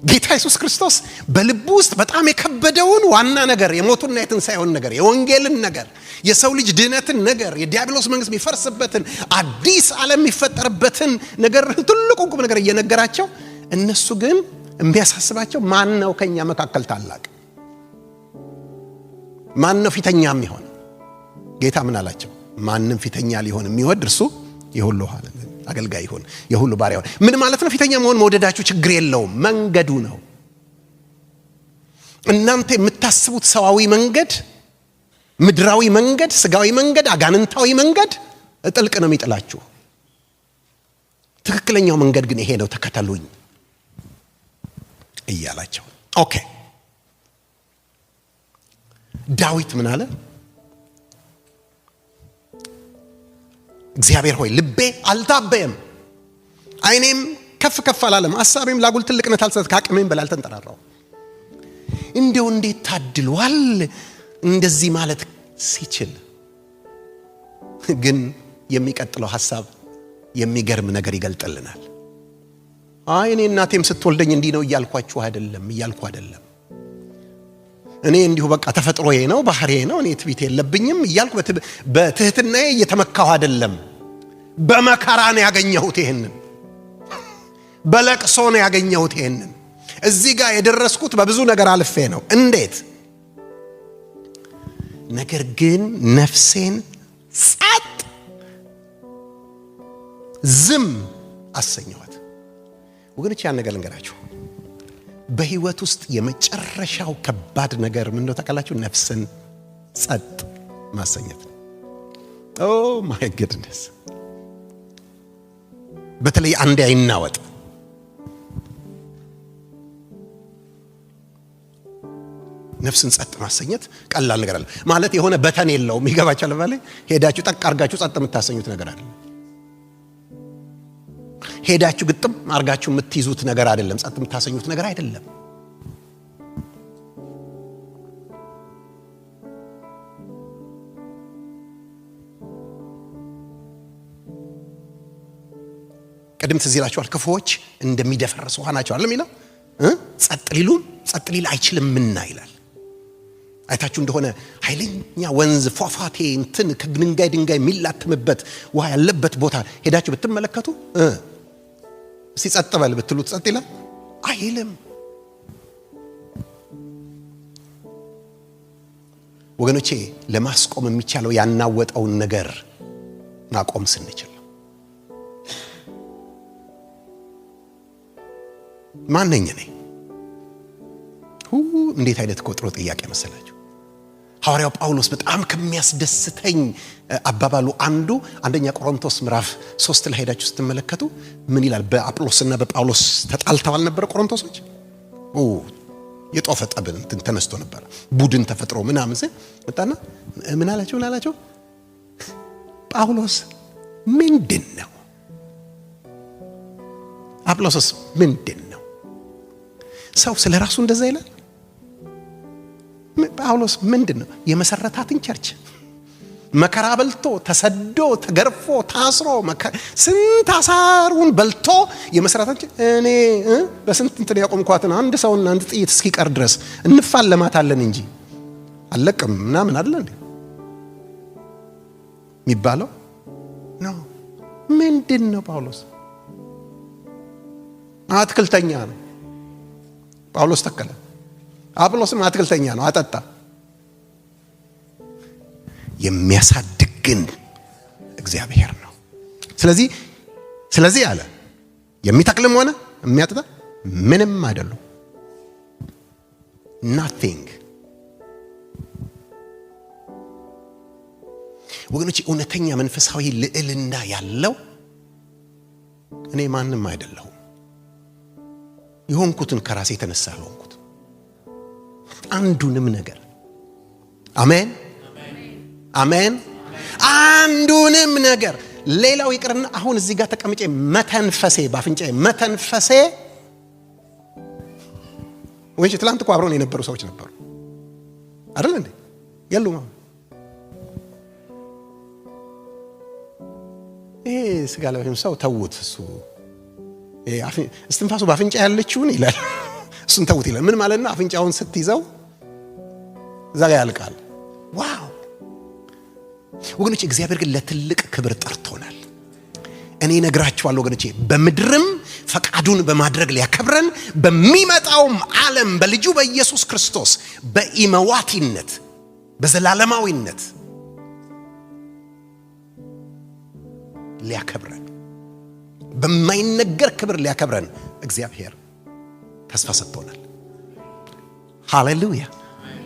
ጌታ ኢየሱስ ክርስቶስ በልቡ ውስጥ በጣም የከበደውን ዋና ነገር የሞቱና የትንሣኤውን ነገር፣ የወንጌልን ነገር፣ የሰው ልጅ ድህነትን ነገር፣ የዲያብሎስ መንግስት የሚፈርስበትን አዲስ ዓለም የሚፈጠርበትን ነገር ትልቁ ቁም ነገር እየነገራቸው፣ እነሱ ግን የሚያሳስባቸው ማን ነው ከኛ መካከል ታላቅ? ማን ነው ፊተኛ የሚሆን? ጌታ ምን አላቸው? ማንም ፊተኛ ሊሆን የሚወድ እርሱ የሁሉ አገልጋይ ይሁን፣ የሁሉ ባሪያ ይሁን። ምን ማለት ነው? ፊተኛ መሆን መውደዳችሁ ችግር የለውም፣ መንገዱ ነው። እናንተ የምታስቡት ሰዋዊ መንገድ፣ ምድራዊ መንገድ፣ ስጋዊ መንገድ፣ አጋንንታዊ መንገድ ጥልቅ ነው የሚጥላችሁ። ትክክለኛው መንገድ ግን ይሄ ነው፣ ተከተሉኝ እያላቸው። ኦኬ ዳዊት ምን አለ? እግዚአብሔር ሆይ ልቤ አልታበየም፣ ዓይኔም ከፍ ከፍ አላለም፣ ሐሳቤም ላጉል ትልቅነት አልሰጠ፣ ከአቅሜም በላይ አልተንጠራራው። እንደው እንዴት ታድሏል እንደዚህ ማለት ሲችል። ግን የሚቀጥለው ሐሳብ የሚገርም ነገር ይገልጥልናል። አይ እኔ እናቴም ስትወልደኝ እንዲህ ነው እያልኩ አይደለም። እኔ እንዲሁ በቃ ተፈጥሮዬ ነው፣ ባህሪዬ ነው፣ እኔ ትዕቢት የለብኝም እያልኩ በትህትናዬ እየተመካሁ አይደለም። በመከራ ነው ያገኘሁት ይሄንን፣ በለቅሶ ነው ያገኘሁት ይሄንን። እዚህ ጋር የደረስኩት በብዙ ነገር አልፌ ነው። እንዴት? ነገር ግን ነፍሴን ጸጥ ዝም አሰኘኋት። ወገኖች ያን ነገር ልንገራችሁ፣ በህይወት ውስጥ የመጨረሻው ከባድ ነገር ምን ነው ታውቃላችሁ? ነፍስን ጸጥ ማሰኘት። ኦ ማይ ጉድነስ! በተለይ አንዴ አይናወጥ። ነፍስን ጸጥ ማሰኘት ቀላል ነገር አለ ማለት የሆነ በተን የለውም። ይገባቻል ማለት ሄዳችሁ ጠቅ አርጋችሁ ጸጥ የምታሰኙት ነገር አይደለም። ሄዳችሁ ግጥም አርጋችሁ የምትይዙት ነገር አይደለም። ጸጥ የምታሰኙት ነገር አይደለም። ቀደም ትዝ ይላችኋል፣ ክፉዎች እንደሚደፈርስ ውሃ ናቸው አይደል የሚለው። ጸጥ ሊል አይችልምና ይላል። አይታችሁ እንደሆነ ኃይለኛ ወንዝ ፏፏቴ እንትን ከድንጋይ የሚላትምበት ውሃ ያለበት ቦታ ሄዳችሁ ብትመለከቱ እስቲ ጸጥ በል ብትሉት ጸጥ ይላል አይልም። ወገኖቼ ለማስቆም የሚቻለው ያናወጠውን ነገር ማቆም ስንችል። ማንኛ ነኝ? እንዴት አይነት ቆጥሮ ጥያቄ መሰላችሁ? ሐዋርያው ጳውሎስ በጣም ከሚያስደስተኝ አባባሉ አንዱ አንደኛ ቆሮንቶስ ምዕራፍ 3 ላይ ሄዳችሁ ስትመለከቱ ምን ይላል? በአጵሎስና በጳውሎስ ተጣልተዋል ነበር ቆሮንቶሶች። የጦፈ ጠብ ተነስቶ ነበር፣ ቡድን ተፈጥሮ ምናምን መጣና ምን አላቸው? ጳውሎስ ምንድን ነው? አጵሎስስ ምንድን ነው? ሰው ስለ ራሱ እንደዛ ይላል። ጳውሎስ ምንድን ነው? የመሰረታትን ቸርች መከራ በልቶ ተሰዶ ተገርፎ ታስሮ ስንት አሳሩን በልቶ የመሰረታችን እኔ በስንት እንትን ያቆምኳትን አንድ ሰውና አንድ ጥይት እስኪቀር ድረስ እንፋለማታለን እንጂ አለቅም ምናምን አይደል እንዴ የሚባለው ነው። ምንድን ነው ጳውሎስ? አትክልተኛ ነው። ጳውሎስ ተከለ፣ አጵሎስም አትክልተኛ ነው፣ አጠጣ። የሚያሳድግ ግን እግዚአብሔር ነው። ስለዚህ አለ የሚተክልም ሆነ የሚያጠጣ ምንም አይደሉም። nothing። ወገኖች እውነተኛ መንፈሳዊ ልዕልና ያለው እኔ ማንም አይደለሁም፣ የሆንኩትን ከራሴ የተነሳ አልሆንኩት አንዱንም ነገር። አሜን አሜን። አንዱንም ነገር ሌላው ይቅርና አሁን እዚህ ጋር ተቀምጬ መተንፈሴ ባፍንጫዬ መተንፈሴ ወንጂ ትላንት እኮ አብረውን የነበሩ ሰዎች ነበሩ አይደል እንዴ? የሉም። ይሄ ስጋ ለባሽ ሰው ተውት። እሱ እስትንፋሱ በአፍንጫ ያለችውን ይላል። እሱን ተውት ይላል። ምን ማለት ነው? አፍንጫውን ስትይዘው እዛ ጋር ያልቃል። ዋው ወገኖቼ፣ እግዚአብሔር ግን ለትልቅ ክብር ጠርቶናል። እኔ ነግራችኋለሁ ወገኖቼ፣ በምድርም ፈቃዱን በማድረግ ሊያከብረን በሚመጣውም ዓለም በልጁ በኢየሱስ ክርስቶስ በኢመዋቲነት በዘላለማዊነት ሊያከብረን በማይነገር ክብር ሊያከብረን እግዚአብሔር ተስፋ ሰጥቶናል። ሃሌሉያ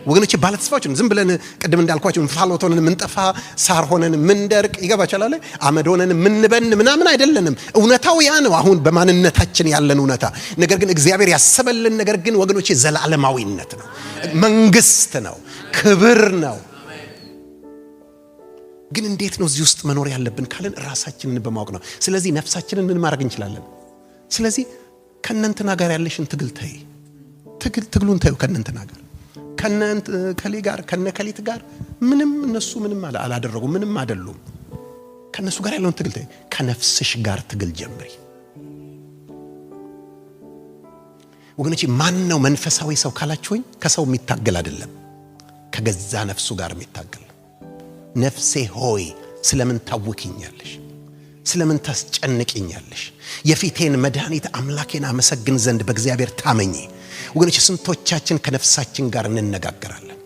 ወገኖቼ፣ ባለተስፋዎች ዝም ብለን ቅድም እንዳልኳችሁ እንፋሎት ሆነን ምንጠፋ፣ ሳር ሆነን ምንደርቅ፣ ይገባችኋል፣ አመድ ሆነን ምንበን ምናምን አይደለንም። እውነታው ያ ነው፣ አሁን በማንነታችን ያለን እውነታ። ነገር ግን እግዚአብሔር ያሰበልን ነገር ግን ወገኖቼ ዘላለማዊነት ነው፣ መንግስት ነው፣ ክብር ነው። ግን እንዴት ነው እዚህ ውስጥ መኖር ያለብን ካለን ራሳችንን በማወቅ ነው። ስለዚህ ነፍሳችንን ምን ማድረግ እንችላለን? ስለዚህ ከነንትና ጋር ያለሽን ትግል ተይ፣ ትግሉን ተይው። ከነንትና ጋር ከሊ ጋር ከነከሊት ጋር ምንም እነሱ ምንም አላደረጉ፣ ምንም አይደሉም። ከነሱ ጋር ያለውን ትግል ተይ። ከነፍስሽ ጋር ትግል ጀምሪ ወገኖቼ። ማን ነው መንፈሳዊ ሰው ካላችሁኝ፣ ከሰው የሚታገል አይደለም፣ ከገዛ ነፍሱ ጋር የሚታገል። ነፍሴ ሆይ ስለምን ታውኪኛለሽ? ስለምን ታስጨንቂኛለሽ? የፊቴን መድኃኒት አምላኬን አመሰግን ዘንድ በእግዚአብሔር ታመኚ። ወገኖች ስንቶቻችን ከነፍሳችን ጋር እንነጋገራለን?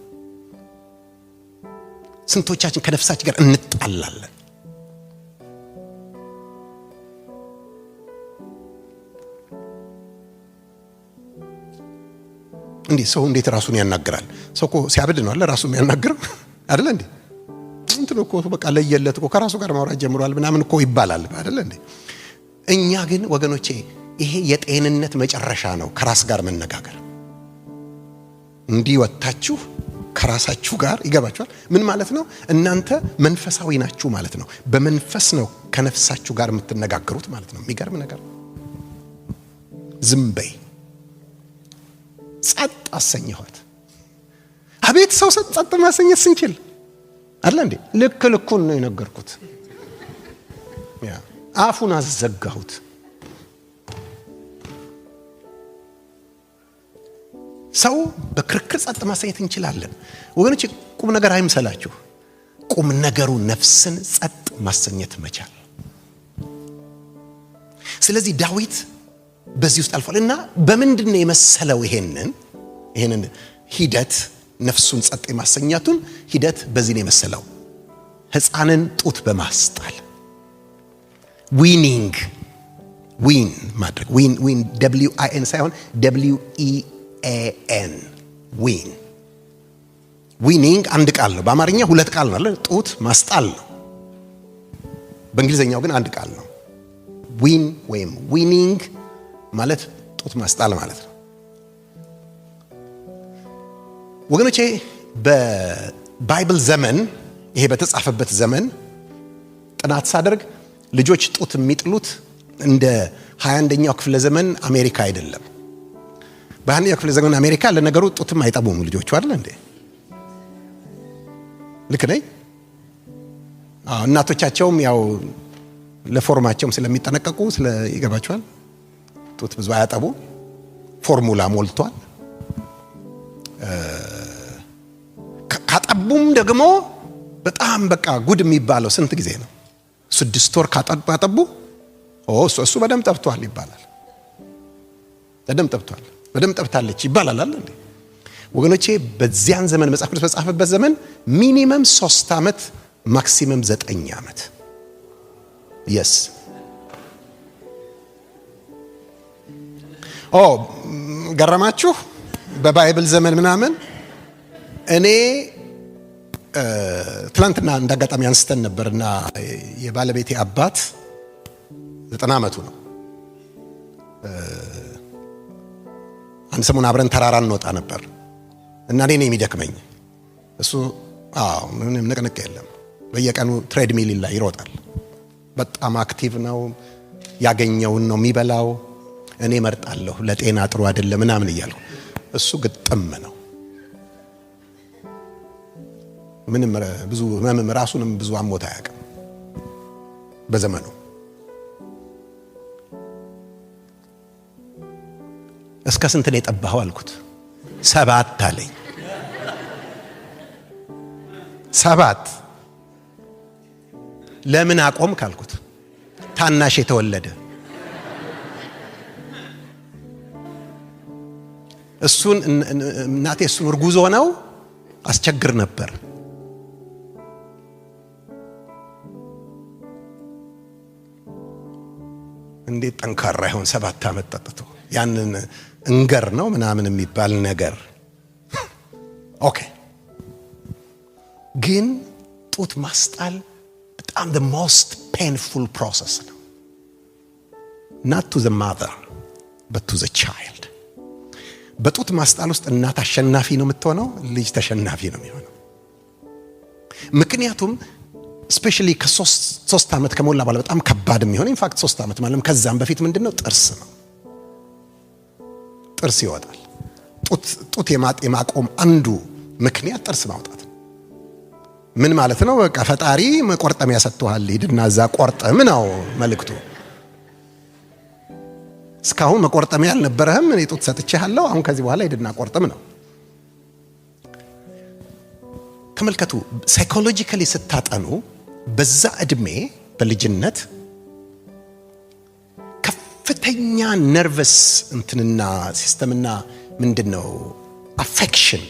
ስንቶቻችን ከነፍሳችን ጋር እንጣላለን? እንዴ ሰው እንዴት ራሱን ያናገራል? ሰው እኮ ሲያብድ ነው አለ ራሱ የሚያናገረው አይደል እንዴ? እንትን እኮ በቃ ለየለት እኮ ከራሱ ጋር ማውራት ጀምሯል ምናምን እኮ ይባላል አይደል እንዴ? እኛ ግን ወገኖቼ ይሄ የጤንነት መጨረሻ ነው። ከራስ ጋር መነጋገር እንዲወጣችሁ ከራሳችሁ ጋር ይገባችኋል። ምን ማለት ነው? እናንተ መንፈሳዊ ናችሁ ማለት ነው። በመንፈስ ነው ከነፍሳችሁ ጋር የምትነጋገሩት ማለት ነው። የሚገርም ነገር። ዝም በይ፣ ጸጥ አሰኘኋት። አቤት ሰው ጸጥ ማሰኘት ስንችል አይደል እንዴ? ልክ ልኩን ነው የነገርኩት። አፉን አዘጋሁት። ሰው በክርክር ጸጥ ማሰኘት እንችላለን ወገኖች። ቁም ነገር አይምሰላችሁ። ቁም ነገሩ ነፍስን ጸጥ ማሰኘት መቻል። ስለዚህ ዳዊት በዚህ ውስጥ አልፏልና በምንድን ነው የመሰለው ይሄንን ሂደት፣ ነፍሱን ጸጥ የማሰኛቱን ሂደት በዚህ ነው የመሰለው። ሕፃንን ጡት በማስጣል ዊን ማድረግ። ዊን WIN ሳይሆን WEAN ዊን። ዊኒንግ አንድ ቃል ነው። በአማርኛ ሁለት ቃል ነው አለ። ጡት ማስጣል ነው። በእንግሊዘኛው ግን አንድ ቃል ነው። ዊን ወይም ዊኒንግ ማለት ጡት ማስጣል ማለት ነው። ወገኖቼ በባይብል ዘመን ይሄ በተጻፈበት ዘመን ጥናት ሳደርግ ልጆች ጡት የሚጥሉት እንደ 21ኛው ክፍለ ዘመን አሜሪካ አይደለም። በ21ኛው ክፍለ ዘመን አሜሪካ ለነገሩ ጡትም አይጠቡም ልጆቹ አይደል እንዴ? ልክ ነኝ? እናቶቻቸውም ያው ለፎርማቸውም ስለሚጠነቀቁ ይገባቸዋል። ጡት ብዙ አያጠቡ፣ ፎርሙላ ሞልቷል። ካጠቡም ደግሞ በጣም በቃ ጉድ የሚባለው ስንት ጊዜ ነው? 6 ወር ካጠቡ እሱ በደም ጠብቷል ይባላል። በደም ጠብቷል፣ በደም ጠብታለች ይባላል አይደል እንዴ? ወገኖቼ በዚያን ዘመን መጽሐፍ ቅዱስ በጻፈበት ዘመን ሚኒመም 3 ዓመት ማክሲመም 9 ዓመት yes ገረማችሁ? በባይብል ዘመን ምናምን እኔ ትላንትና እንዳጋጣሚ አንስተን ነበርና የባለቤቴ አባት 90 ዓመቱ ነው። አንድ ሰሞን አብረን ተራራ እንወጣ ነበር እና እኔ ነኝ የሚደክመኝ፣ እሱ ምንም ንቅንቅ የለም። በየቀኑ ትሬድሚል ላይ ይሮጣል። በጣም አክቲቭ ነው። ያገኘውን ነው የሚበላው። እኔ መርጣለሁ ለጤና ጥሩ አይደለም ምናምን እያልኩ፣ እሱ ግጥም ነው። ምንም ብዙ ህመም ራሱንም ብዙ አሞታ ያውቅም በዘመኑ። እስከ ስንት ነው የጠባኸው አልኩት። 7 አለኝ። 7 ለምን አቆም ካልኩት ታናሽ የተወለደ እሱን እናቴ እሱን እርጉዝ ሆነው አስቸግር ነበር። እንዴት ጠንካራ ይሆን 7 ዓመት ጠጥቶ ያንን እንገር ነው ምናምን የሚባል ነገር። ኦኬ ግን ጡት ማስጣል በጣም the most painful process ነው። not to the mother but to the child። በጡት ማስጣል ውስጥ እናት አሸናፊ ነው የምትሆነው፣ ልጅ ተሸናፊ ነው የሚሆነው። ምክንያቱም ስፔሻሊ ከ3 ዓመት ከሞላ በኋላ በጣም ከባድ የሚሆነው ኢንፋክት 3 ዓመት ማለት ከዛም በፊት ምንድነው ጥርስ ነው። ጥርስ ይወጣል። ጡት የማቆም አንዱ ምክንያት ጥርስ ማውጣት ምን ማለት ነው? በቃ ፈጣሪ መቆርጠሚያ ሰጥቷል፣ ሂድና እዛ ቆርጠም ነው መልእክቱ። እስካሁን መቆርጠሚያ አልነበረህም፣ እኔ ጡት ሰጥቼሃለሁ፣ አሁን ከዚህ በኋላ ሂድና ቆርጠም ነው። ተመልከቱ፣ ሳይኮሎጂካሊ ስታጠኑ በዛ እድሜ በልጅነት ከፍተኛ ነርቨስ እንትንና ሲስተምና ምንድነው አፌክሽን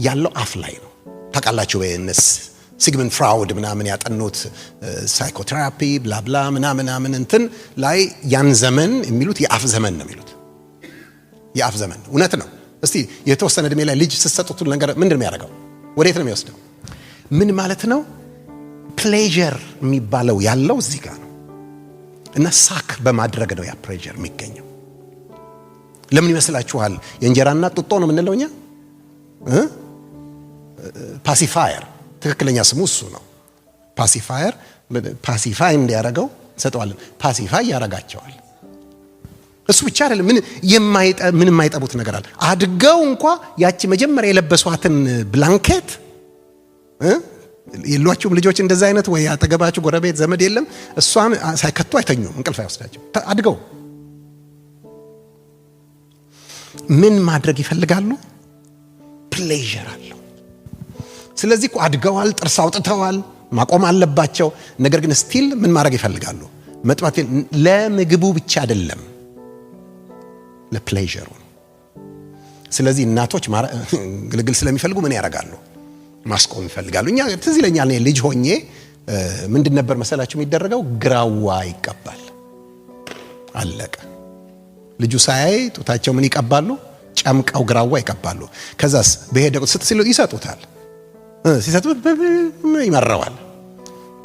ያለው አፍ ላይ ነው። ታውቃላችሁ በእነስ ሲግመንድ ፍራውድ ምናምን ያጠኑት ሳይኮቴራፒ ብላብላ ምናምን እንትን ላይ ያን ዘመን የሚሉት የአፍ ዘመን ነው የሚሉት። የአፍ ዘመን እውነት ነው። እስቲ የተወሰነ እድሜ ላይ ልጅ ስትሰጡት ነገር ምንድነው የሚያደርገው? ወዴት ነው የሚወስደው? ምን ማለት ነው? ፕሌዠር የሚባለው ያለው እዚህ ጋር ነው። እና ሳክ በማድረግ ነው ያ ፕሌዠር የሚገኘው። ለምን ይመስላችኋል? የእንጀራና ጡጦ ነው የምንለው እኛ ፓሲፋየር፣ ትክክለኛ ስሙ እሱ ነው። ፓሲፋየር ፓሲፋይ እንዲያረጋው ሰጠዋለን። ፓሲፋይ ያረጋቸዋል። እሱ ብቻ አይደለም፣ ምን የማይጠቡት ነገር አለ። አድገው እንኳን ያቺ መጀመሪያ የለበሷትን ብላንኬት የሏችሁም ልጆች እንደዛ አይነት ወይ አጠገባችሁ ጎረቤት ዘመድ የለም፣ እሷን ሳይከቱ አይተኙም፣ እንቅልፍ አይወስዳቸው። አድገው ምን ማድረግ ይፈልጋሉ? ፕሌዠር አለው። ስለዚህ እኮ አድገዋል፣ ጥርስ አውጥተዋል፣ ማቆም አለባቸው። ነገር ግን ስቲል ምን ማድረግ ይፈልጋሉ? መጥባት። ለምግቡ ብቻ አይደለም፣ ለፕሌዠሩ። ስለዚህ እናቶች ግልግል ስለሚፈልጉ ምን ያደርጋሉ? ማስቆም ይፈልጋሉ። እኛ ትዝ ይለኛል እኔ ልጅ ሆኜ ምንድን ነበር መሰላችሁ የሚደረገው? ግራዋ ይቀባል። አለቀ። ልጁ ሳያይ ጡታቸው ምን ይቀባሉ? ጨምቀው ግራዋ ይቀባሉ። ከዛስ በሄደ ስትስሉ ይሰጡታል። ሲሰጡት ይመረዋል፣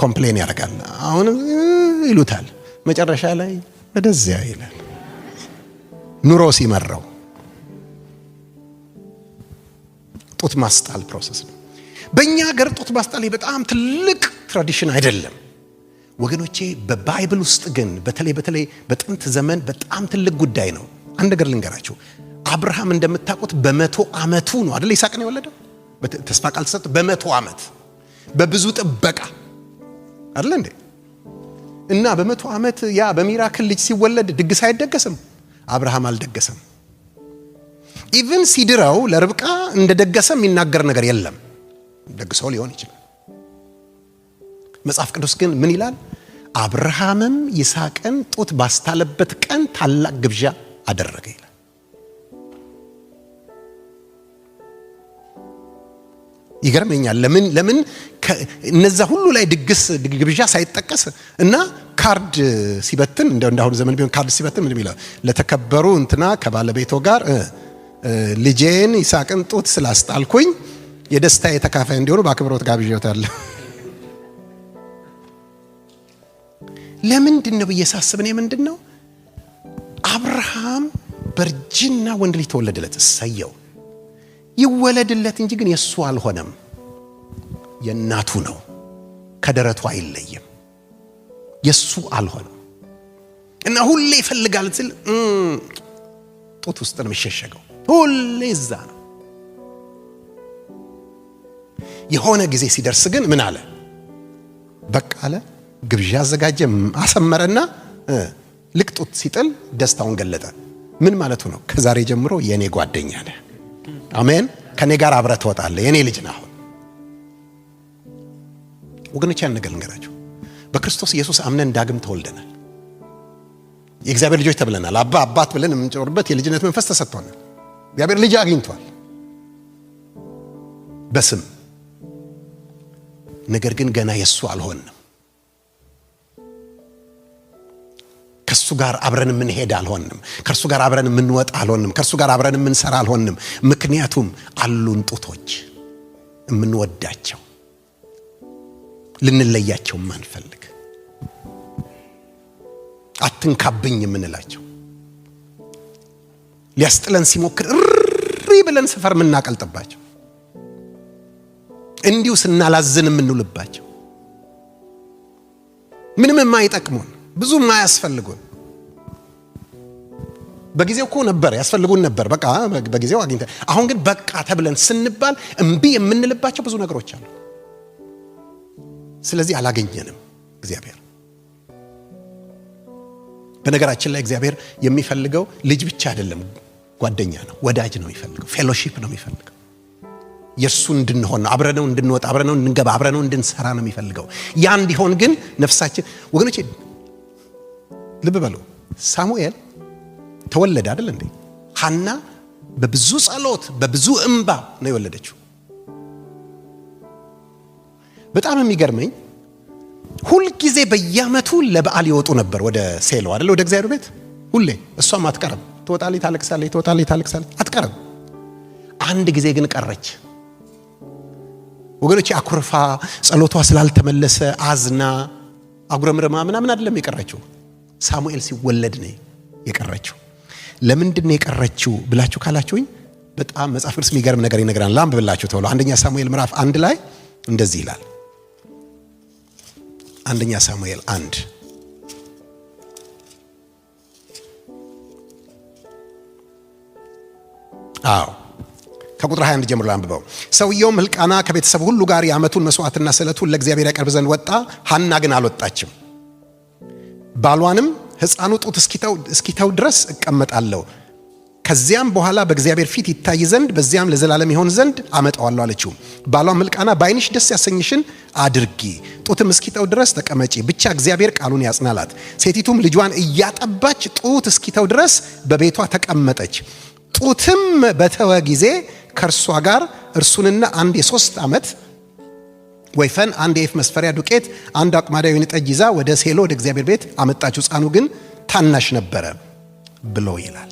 ኮምፕሌን ያደርጋል። አሁን ይሉታል። መጨረሻ ላይ ወደዚያ ይላል። ኑሮ ሲመረው ጡት ማስጣል ፕሮሰስ ነው። በእኛ ሀገር ጡት ማስጣል በጣም ትልቅ ትራዲሽን አይደለም ወገኖቼ። በባይብል ውስጥ ግን በተለይ በጥንት ዘመን በጣም ትልቅ ጉዳይ ነው። አንድ ነገር ልንገራችሁ። አብርሃም እንደምታውቁት በ100 ዓመቱ ነው አይደል ይስሐቅን የወለደው? ተስፋ ቃል ተሰጥቶ በ100 ዓመት በብዙ ጥበቃ አይደል እንዴ? እና በ100 ዓመት ያ በሚራክል ልጅ ሲወለድ ድግስ አይደገስም? አብርሃም አልደገሰም። ኢቭን ሲድራው ለርብቃ እንደደገሰ የሚናገር ነገር የለም። ደግሰው ሊሆን ይችላል። መጽሐፍ ቅዱስ ግን ምን ይላል? አብርሃምም ይስሐቅን ጡት ባስታለበት ቀን ታላቅ ግብዣ አደረገ ይላል። ይገርመኛል። ለምን እነዛ ሁሉ ላይ ድግስ ግብዣ ሳይጠቀስ እና ካርድ ሲበትን እንደአሁኑ ዘመን ቢሆን ካርድ ሲበትን ምን ይላል? ለተከበሩ እንትና ከባለቤቶ ጋር ልጄን ይስሐቅን ጡት ስላስጣልኩኝ የደስታ የተካፋይ እንዲሆኑ በአክብሮት ጋብዣታለሁ። ለምንድን ነው በየሳስብ ነው? ምንድነው አብርሃም በርጅና ወንድ ልጅ ተወለደለት። እሰየው ይወለድለት እንጂ ግን የሱ አልሆነም፣ የእናቱ ነው። ከደረቱ አይለይም፣ የሱ አልሆነም። እና ሁሌ ይፈልጋል ሲል ጡት ውስጥ ነው የሚሸሸገው። ሁሌ እዛ ነው። የሆነ ጊዜ ሲደርስ ግን ምን አለ? በቃ አለ፣ ግብዣ አዘጋጀ፣ አሰመረና ልቅጡት ሲጥል ደስታውን ገለጠ። ምን ማለቱ ነው? ከዛሬ ጀምሮ የኔ ጓደኛ ነህ። አሜን። ከኔ ጋር አብረህ ትወጣለህ። የኔ ልጅ ነህ። አሁን ወገኖች ያን ነገር ልንገራችሁ። በክርስቶስ ኢየሱስ አምነን ዳግም ተወልደናል። የእግዚአብሔር ልጆች ተብለናል። አባት ብለን የምንጮርበት የልጅነት መንፈስ ተሰጥቶናል። እግዚአብሔር ልጅ አግኝቷል በስም። ነገር ግን ገና የሱ አልሆንም። ከሱ ጋር አብረን የምንሄድ አልሆንም። ከሱ ጋር አብረን የምንወጣ አልሆንም። ከሱ ጋር አብረን የምንሰራ አልሆንም። ምክንያቱም አሉን ጡቶች የምንወዳቸው፣ ልንለያቸው ማንፈልግ፣ አትንካብኝ የምንላቸው፣ ሊያስጥለን ሲሞክር እሪ ብለን ሰፈር የምናቀልጥባቸው፣ እንዲሁ ስናላዝን የምንውልባቸው፣ ምንም የማይጠቅሙን፣ ብዙ የማያስፈልጉን። በጊዜው እኮ ነበር ያስፈልጉን ነበር፣ በቃ በጊዜው አግኝተን። አሁን ግን በቃ ተብለን ስንባል እምቢ የምንልባቸው ብዙ ነገሮች አሉ። ስለዚህ አላገኘንም እግዚአብሔር። በነገራችን ላይ እግዚአብሔር የሚፈልገው ልጅ ብቻ አይደለም፣ ጓደኛ ነው፣ ወዳጅ ነው የሚፈልገው፣ ፌሎሺፕ ነው የሚፈልገው። የሱ እንድንሆን፣ አብረነው እንድንወጣ፣ አብረነው እንድንገባ፣ አብረነው እንድንሰራ ነው የሚፈልገው። ያ እንዲሆን ግን ነፍሳችን ወገኖቼ ልብ በሉ። ሳሙኤል ተወለደ አይደል እንዴ? ሐና በብዙ ጸሎት በብዙ እንባ ነው የወለደችው። በጣም የሚገርመኝ ሁል ጊዜ በየዓመቱ ለበዓል ይወጡ ነበር ወደ ሴሎ አይደል? ወደ እግዚአብሔር ቤት ሁሌ። እሷም አትቀርም፣ ትወጣለች፣ ታለቅሳለች፣ ትወጣለች፣ ታለቅሳለች፣ አትቀርም። አንድ ጊዜ ግን ቀረች ወገኖቼ። አኩርፋ፣ ጸሎቷ ስላልተመለሰ አዝና አጉረምረማ ምናምን አይደለም የቀረችው። ሳሙኤል ሲወለድ ነው የቀረችው። ለምንድን ነው የቀረችው ብላችሁ ካላችሁኝ በጣም መጽሐፍ ቅዱስ የሚገርም ነገር ይነግራል። ላንብብላችሁ ተብሎ አንደኛ ሳሙኤል ምዕራፍ 1 ላይ እንደዚህ ይላል። አንደኛ ሳሙኤል 1 ከቁጥር 21 ጀምሮ አንብበው። ሰውየውም ሕልቃና ከቤተሰብ ሁሉ ጋር የዓመቱን መስዋዕትና ስለቱን ለእግዚአብሔር ያቀርብ ዘንድ ወጣ። ሐና ግን አልወጣችም። ባሏንም ሕፃኑ ጡት እስኪተው ድረስ እቀመጣለሁ፣ ከዚያም በኋላ በእግዚአብሔር ፊት ይታይ ዘንድ በዚያም ለዘላለም ይሆን ዘንድ አመጣዋለሁ አለችው። ባሏም ሕልቃና በዓይንሽ ደስ ያሰኝሽን አድርጊ፣ ጡትም እስኪተው ድረስ ተቀመጪ፣ ብቻ እግዚአብሔር ቃሉን ያጽናላት። ሴቲቱም ልጇን እያጠባች ጡት እስኪተው ድረስ በቤቷ ተቀመጠች። ጡትም በተወ ጊዜ ከእርሷ ጋር እርሱንና አንድ የ3 ዓመት ወይፈን፣ አንድ የኢፍ መስፈሪያ ዱቄት፣ አንድ አቁማዳ ወይን ጠጅ ይዛ ወደ ሴሎ ወደ እግዚአብሔር ቤት አመጣችው። ሕፃኑ ግን ታናሽ ነበረ ብሎ ይላል።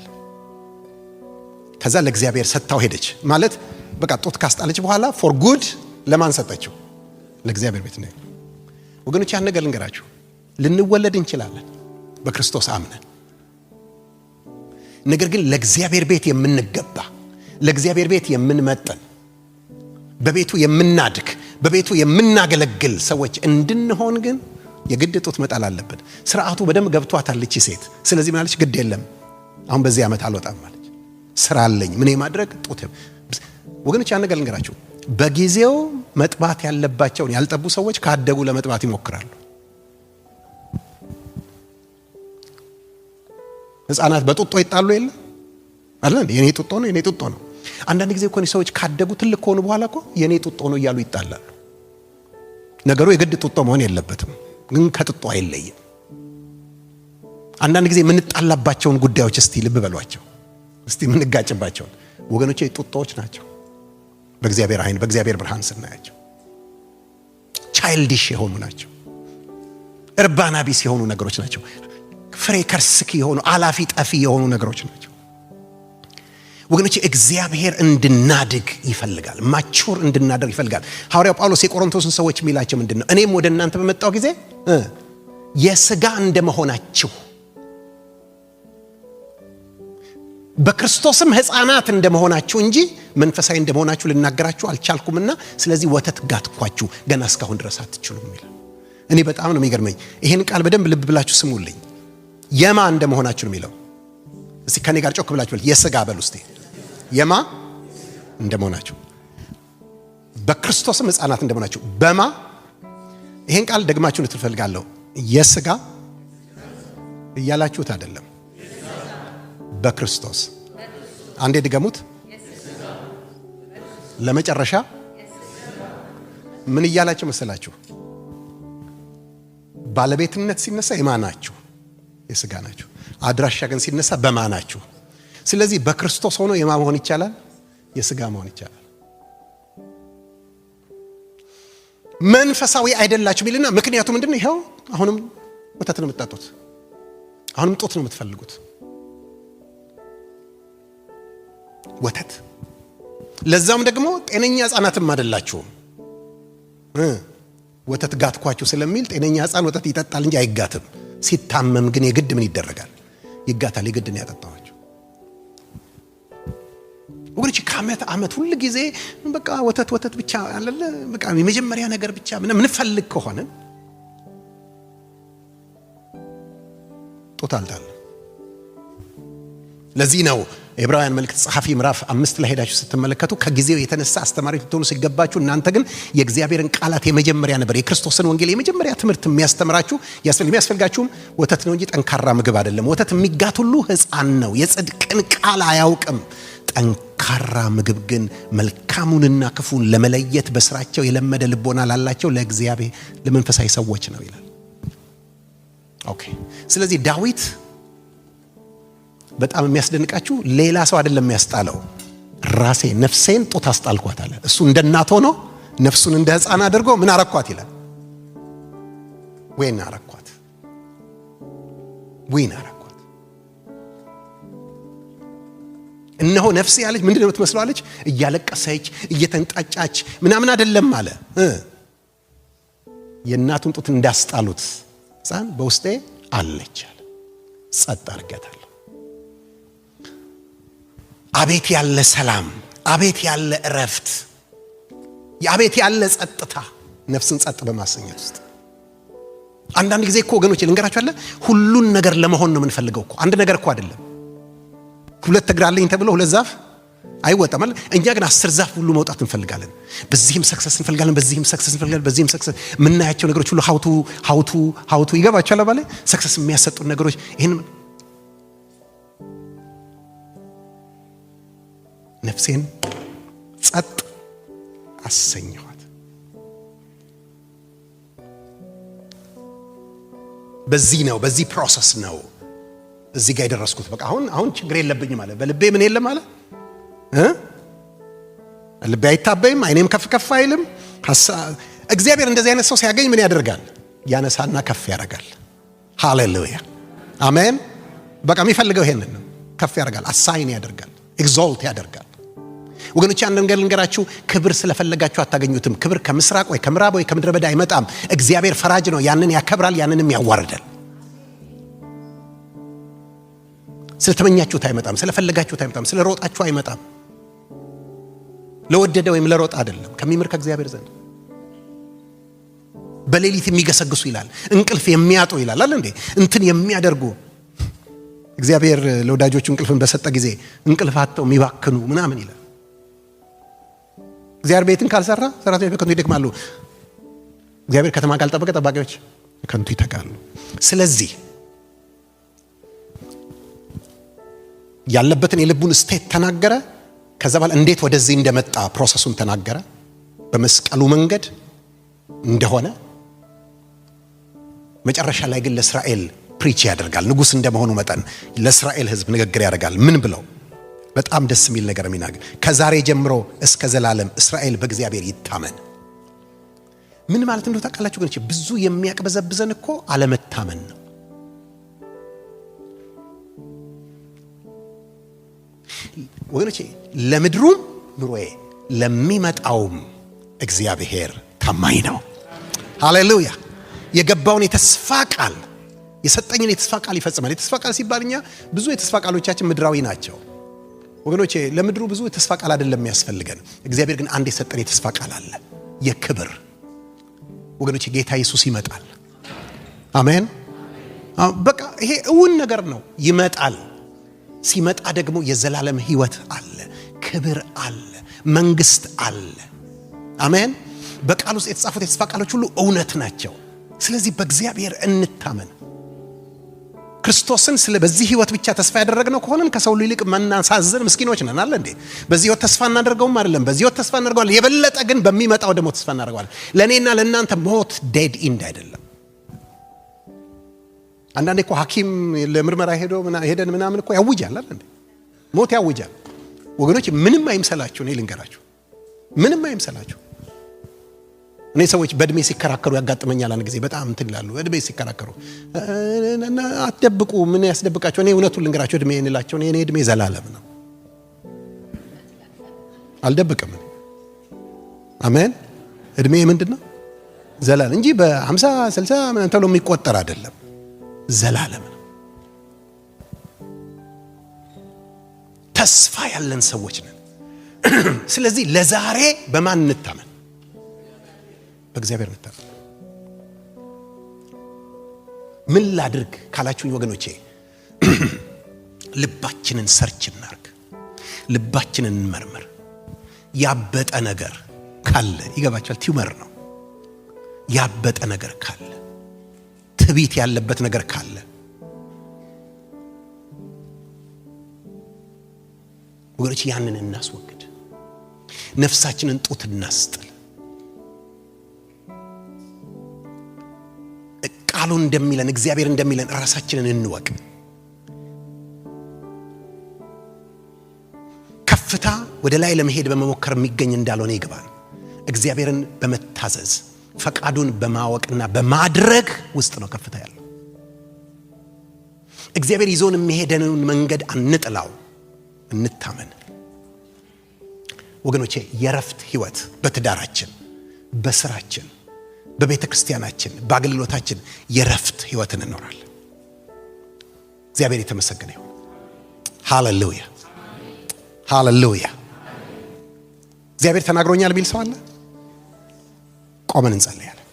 ከዛ ለእግዚአብሔር ሰጥታው ሄደች። ማለት በቃ ጡት ካስጣለች በኋላ ፎር ጉድ ለማን ሰጠችው? ለእግዚአብሔር ቤት ነው። ወገኖች ያን ነገር ልንገራችሁ፣ ልንወለድ እንችላለን በክርስቶስ አምነን። ነገር ግን ለእግዚአብሔር ቤት የምንገባ፣ ለእግዚአብሔር ቤት የምንመጠን፣ በቤቱ የምናድግ፣ በቤቱ የምናገለግል ሰዎች እንድንሆን ግን የግድ ጡት መጣል አለብን። ስርዓቱ በደንብ ገብቷታል እቺ ሴት። ስለዚህ ማለች ግድ የለም አሁን በዚህ ዓመት አልወጣም ማለች። ስራ አለኝ ምን ማድረግ ጡት። ወገኖች ያን ነገር ልንገራችሁ፣ በጊዜው መጥባት ያለባቸውን ያልጠቡ ሰዎች ካደጉ ለመጥባት ይሞክራሉ። ህፃናት በጡጦ ይጣሉ የለ አይደል? የኔ ጡጦ ነው፣ የኔ ጡጦ ነው። አንዳንድ ጊዜ እኮ ሰዎች ካደጉ ትልቅ ከሆኑ በኋላ እኮ የኔ ጡጦ ነው እያሉ ይጣላሉ። ነገሩ የግድ ጡጦ መሆን የለበትም፣ ግን ከጡጦ አይለይም። አንዳንድ ጊዜ የምንጣላባቸውን ጉዳዮች እስቲ ልብ በሏቸው። እስቲ የምንጋጭባቸውን ወገኖቼ ጡጦዎች ናቸው በእግዚአብሔር አይን፣ በእግዚአብሔር ብርሃን ስናያቸው። ቻይልዲሽ የሆኑ ናቸው፣ እርባና ቢስ የሆኑ ነገሮች ናቸው። ፍሬ ከርስክ የሆኑ አላፊ ጠፊ የሆኑ ነገሮች ናቸው። ወገኖቼ እግዚአብሔር እንድናድግ ይፈልጋል፣ ማቹር እንድናደርግ ይፈልጋል። ሐዋርያው ጳውሎስ የቆሮንቶስን ሰዎች የሚላቸው ምንድነው? እኔም ወደ እናንተ በመጣው ጊዜ የሥጋ እንደመሆናችሁ በክርስቶስም ሕፃናት እንደመሆናችሁ እንጂ መንፈሳዊ እንደመሆናችሁ ልናገራችሁ አልቻልኩምና ስለዚህ ወተት ጋትኳችሁ፣ ገና እስካሁን ድረስ አትችሉም ይላል። እኔ በጣም ነው የሚገርመኝ። ይሄን ቃል በደንብ ልብ ብላችሁ ስሙልኝ። የማ እንደመሆናችሁ ነው የሚለው። እስቲ ከኔ ጋር ጮክ ብላችሁ የሥጋ በሉ እስቲ። የማ እንደመሆናችሁ በክርስቶስም ሕፃናት እንደሆናችሁ በማ ይሄን ቃል ደግማችሁ ልትፈልጋለሁ የሥጋ እያላችሁት አይደለም በክርስቶስ አንዴ ድገሙት ለመጨረሻ ምን እያላችሁ መሰላችሁ ባለቤትነት ሲነሳ የማናችሁ የሥጋ ናችሁ አድራሻ ግን ሲነሳ በማናችሁ ስለዚህ በክርስቶስ ሆኖ የማ መሆን ይቻላል የሥጋ መሆን ይቻላል መንፈሳዊ አይደላችሁ ቢልና ምክንያቱ ምንድነው ይሄው አሁንም ወተት ነው የምትጠጡት አሁንም ጦት ነው የምትፈልጉት ወተት ለዛም ደግሞ ጤነኛ ሕፃናትም አይደላችሁም ወተት ጋትኳችሁ ስለሚል ጤነኛ ሕፃን ወተት ይጠጣል እንጂ አይጋትም ሲታመም ግን የግድ ምን ይደረጋል ይጋታል የግድ ነው ያጠጣዋችሁ ወግሪች ከዓመት ዓመት ሁሉ ጊዜ በቃ ወተት ብቻ አለለ በቃ የመጀመሪያ ነገር ብቻ ምን ፈልግ ከሆነ ጦታልታል ለዚህ ነው ዕብራውያን መልእክት ጸሐፊ ምዕራፍ 5 ላይ ሄዳችሁ ስትመለከቱ ከጊዜው የተነሳ አስተማሪ ልትሆኑ ሲገባችሁ እናንተ ግን የእግዚአብሔርን ቃላት የመጀመሪያ ነበር የክርስቶስን ወንጌል የመጀመሪያ ትምህርት የሚያስተምራችሁ የሚያስፈልጋችሁም ወተት ነው እንጂ ጠንካራ ምግብ አይደለም ወተት የሚጋት ሁሉ ሕፃን ነው የጽድቅን ቃል አያውቅም ጠንካራ ምግብ ግን መልካሙንና ክፉን ለመለየት በስራቸው የለመደ ልቦና ላላቸው ለእግዚአብሔር ለመንፈሳዊ ሰዎች ነው ይላል ኦኬ ስለዚህ ዳዊት በጣም የሚያስደንቃችሁ ሌላ ሰው አይደለም የሚያስጣለው ራሴ ነፍሴን ጦት አስጣልኳት አለ እሱ እንደ እናት ሆኖ ነፍሱን እንደ ሕፃን አድርጎ ምን አረኳት ይላል ወይን አረኳት እነሆ ነፍሴ ያለች ምንድነው የምትመስለዋለች እያለቀሰች እየተንጣጫች ምናምን አይደለም አለ የእናቱን ጡት እንዳስጣሉት ሕፃን በውስጤ አለች አለ ጸጥ አርጋታለሁ አቤት ያለ ሰላም አቤት ያለ እረፍት አቤት ያለ ጸጥታ ነፍስን ጸጥ በማሰኘት ውስጥ አንዳንድ ጊዜ እኮ ወገኖች ልንገራችሁ አለ ሁሉን ነገር ለመሆን ነው የምንፈልገው እኮ አንድ ነገር እኮ አይደለም ሁለት እግር አለኝ ተብሎ ሁለት ዛፍ አይወጣም አይደል እኛ ግን 10 ዛፍ ሁሉ መውጣት እንፈልጋለን በዚህም ሰክሰስ እንፈልጋለን በዚህም ሰክሰስ እንፈልጋለን በዚህም ሰክሰስ ምናያቸው ነገሮች ሁሉ ሀውቱ ይገባችኋል ባለ ሰክሰስ የሚያሰጡን ነገሮች ይሄን ነፍሴን ጸጥ አሰኘኋት በዚህ ፕሮሰስ ነው እዚህ ጋር የደረስኩት በቃ አሁን ችግር የለብኝም ማለት በልቤ ምን የለም ማለት ልቤ አይታበይም አይኔም ከፍ አይልም እግዚአብሔር እንደዚህ አይነት ሰው ሲያገኝ ምን ያደርጋል ያነሳና ከፍ ያደርጋል ሃሌሉያ አሜን በቃ የሚፈልገው ይሄንን ነው ከፍ ያደርጋል አሳይን ያደርጋል ኤግዛልት ያደርጋል ወገኖች አንድ ነገር ልንገራችሁ ክብር ስለፈለጋችሁ አታገኙትም ክብር ከምስራቅ ወይ ከምዕራብ ወይ ከምድረ በዳ አይመጣም እግዚአብሔር ፈራጅ ነው ያንን ያከብራል ያንንም ያዋርዳል ስለተመኛችሁት አይመጣም ስለፈለጋችሁት አይመጣም ስለሮጣችሁ አይመጣም ለወደደ ወይም ለሮጣ አይደለም ከሚምር ከእግዚአብሔር ዘንድ በሌሊት የሚገሰግሱ ይላል እንቅልፍ የሚያጡ ይላል አይደል እንዴ እንትን የሚያደርጉ እግዚአብሔር ለወዳጆቹ እንቅልፍን በሰጠ ጊዜ እንቅልፋቸው የሚባክኑ ምናምን ይላል እግዚአብሔር ቤትን ካልሰራ ሰራተኞች በከንቱ ይደክማሉ እግዚአብሔር ከተማ ካልጠበቀ ጠባቂዎች ከንቱ ይተጋሉ ስለዚህ ያለበትን የልቡን ስቴት ተናገረ ከዛ በኋላ እንዴት ወደዚህ እንደመጣ ፕሮሰሱን ተናገረ በመስቀሉ መንገድ እንደሆነ መጨረሻ ላይ ግን ለእስራኤል ፕሪች ያደርጋል ንጉስ እንደመሆኑ መጠን ለእስራኤል ህዝብ ንግግር ያደርጋል ምን ብለው በጣም ደስ የሚል ነገር የሚናገር ከዛሬ ጀምሮ እስከ ዘላለም እስራኤል በእግዚአብሔር ይታመን ምን ማለት እንደው ታውቃላችሁ ግን ብዙ የሚያቅበዘብዘን እኮ አለመታመን ነው ወገኖቼ ለምድሩም ኑሮዬ ለሚመጣውም እግዚአብሔር ታማኝ ነው ሃሌሉያ የገባውን የተስፋ ቃል የሰጠኝን የተስፋ ቃል ይፈጽማል የተስፋ ቃል ሲባልኛ ብዙ የተስፋ ቃሎቻችን ምድራዊ ናቸው ወገኖቼ ለምድሩ ብዙ የተስፋ ቃል አይደለም የሚያስፈልገን እግዚአብሔር ግን አንድ የሰጠን የተስፋ ቃል አለ የክብር ወገኖቼ ጌታ ኢየሱስ ይመጣል አሜን በቃ ይሄ እውን ነገር ነው ይመጣል ሲመጣ ደግሞ የዘላለም ህይወት አለ ክብር አለ መንግስት አለ አሜን። በቃል ውስጥ የተጻፉት የተስፋ ቃሎች ሁሉ እውነት ናቸው። ስለዚህ በእግዚአብሔር እንታመን። ክርስቶስን በዚህ ህይወት ብቻ ተስፋ ያደረግነው ከሆነን ከሰው ይልቅ መናሳዝን ምስኪኖች ነን አለ እንዴ። በዚህ ህይወት ተስፋ እናደርገውም አይደለም፣ በዚህ ህይወት ተስፋ እናደርገዋለን። የበለጠ ግን በሚመጣው ደግሞ ተስፋ እናደርገዋለን። ለኔና ለእናንተ ሞት ዴድ ኢንድ አይደለም። አንዳንዴ እኮ ሐኪም ለምርመራ ሄደን ምናምን እኮ ያውጃል አይደል እንዴ? ሞት ያውጃል። ወገኖች ምንም አይምሰላችሁ፣ እኔ ልንገራችሁ፣ ምንም አይምሰላችሁ። እኔ ሰዎች በእድሜ ሲከራከሩ ያጋጥመኛል። አንድ ጊዜ በጣም እንትን ይላሉ። በእድሜ ሲከራከሩ አትደብቁ፣ ምን ያስደብቃቸው? እኔ እውነቱን ልንገራቸው፣ እድሜ እንላቸው፣ እኔ እድሜ ዘላለም ነው፣ አልደብቅም። አሜን። እድሜ ምንድነው? ዘላለም እንጂ በ50 60 ምን ተብሎ የሚቆጠር አይደለም፣ ዘላለም ነው። ተስፋ ያለን ሰዎች ነን። ስለዚህ ለዛሬ በማን እንታመን? በእግዚአብሔር እንታመን። ምን ላድርግ ካላችሁኝ ወገኖቼ፣ ልባችንን ሰርች እናርግ፣ ልባችንን እንመርምር። ያበጠ ነገር ካለ ይገባችኋል፣ ቲዩመር ነው። ያበጠ ነገር ካለ፣ ትዕቢት ያለበት ነገር ካለ ወገኖች ያንን እናስወግድ። ነፍሳችንን ጡት እናስጥል። ቃሉ እንደሚለን፣ እግዚአብሔር እንደሚለን ራሳችንን እንወቅ። ከፍታ ወደ ላይ ለመሄድ በመሞከር የሚገኝ እንዳልሆነ ይገባል። እግዚአብሔርን በመታዘዝ ፈቃዱን በማወቅና በማድረግ ውስጥ ነው ከፍታ ያለው። እግዚአብሔር ይዞን የሚሄደንን መንገድ አንጥላው፣ እንታመን። ወገኖቼ የረፍት ህይወት በትዳራችን፣ በስራችን፣ በቤተ ክርስቲያናችን፣ በአገልግሎታችን የረፍት ህይወትን እንኖራለን። እግዚአብሔር የተመሰገነ ይሁን። ሃሌሉያ ሃሌሉያ። እግዚአብሔር ተናግሮኛል ቢል ሰው አለ? ቆመን እንጸልያለን።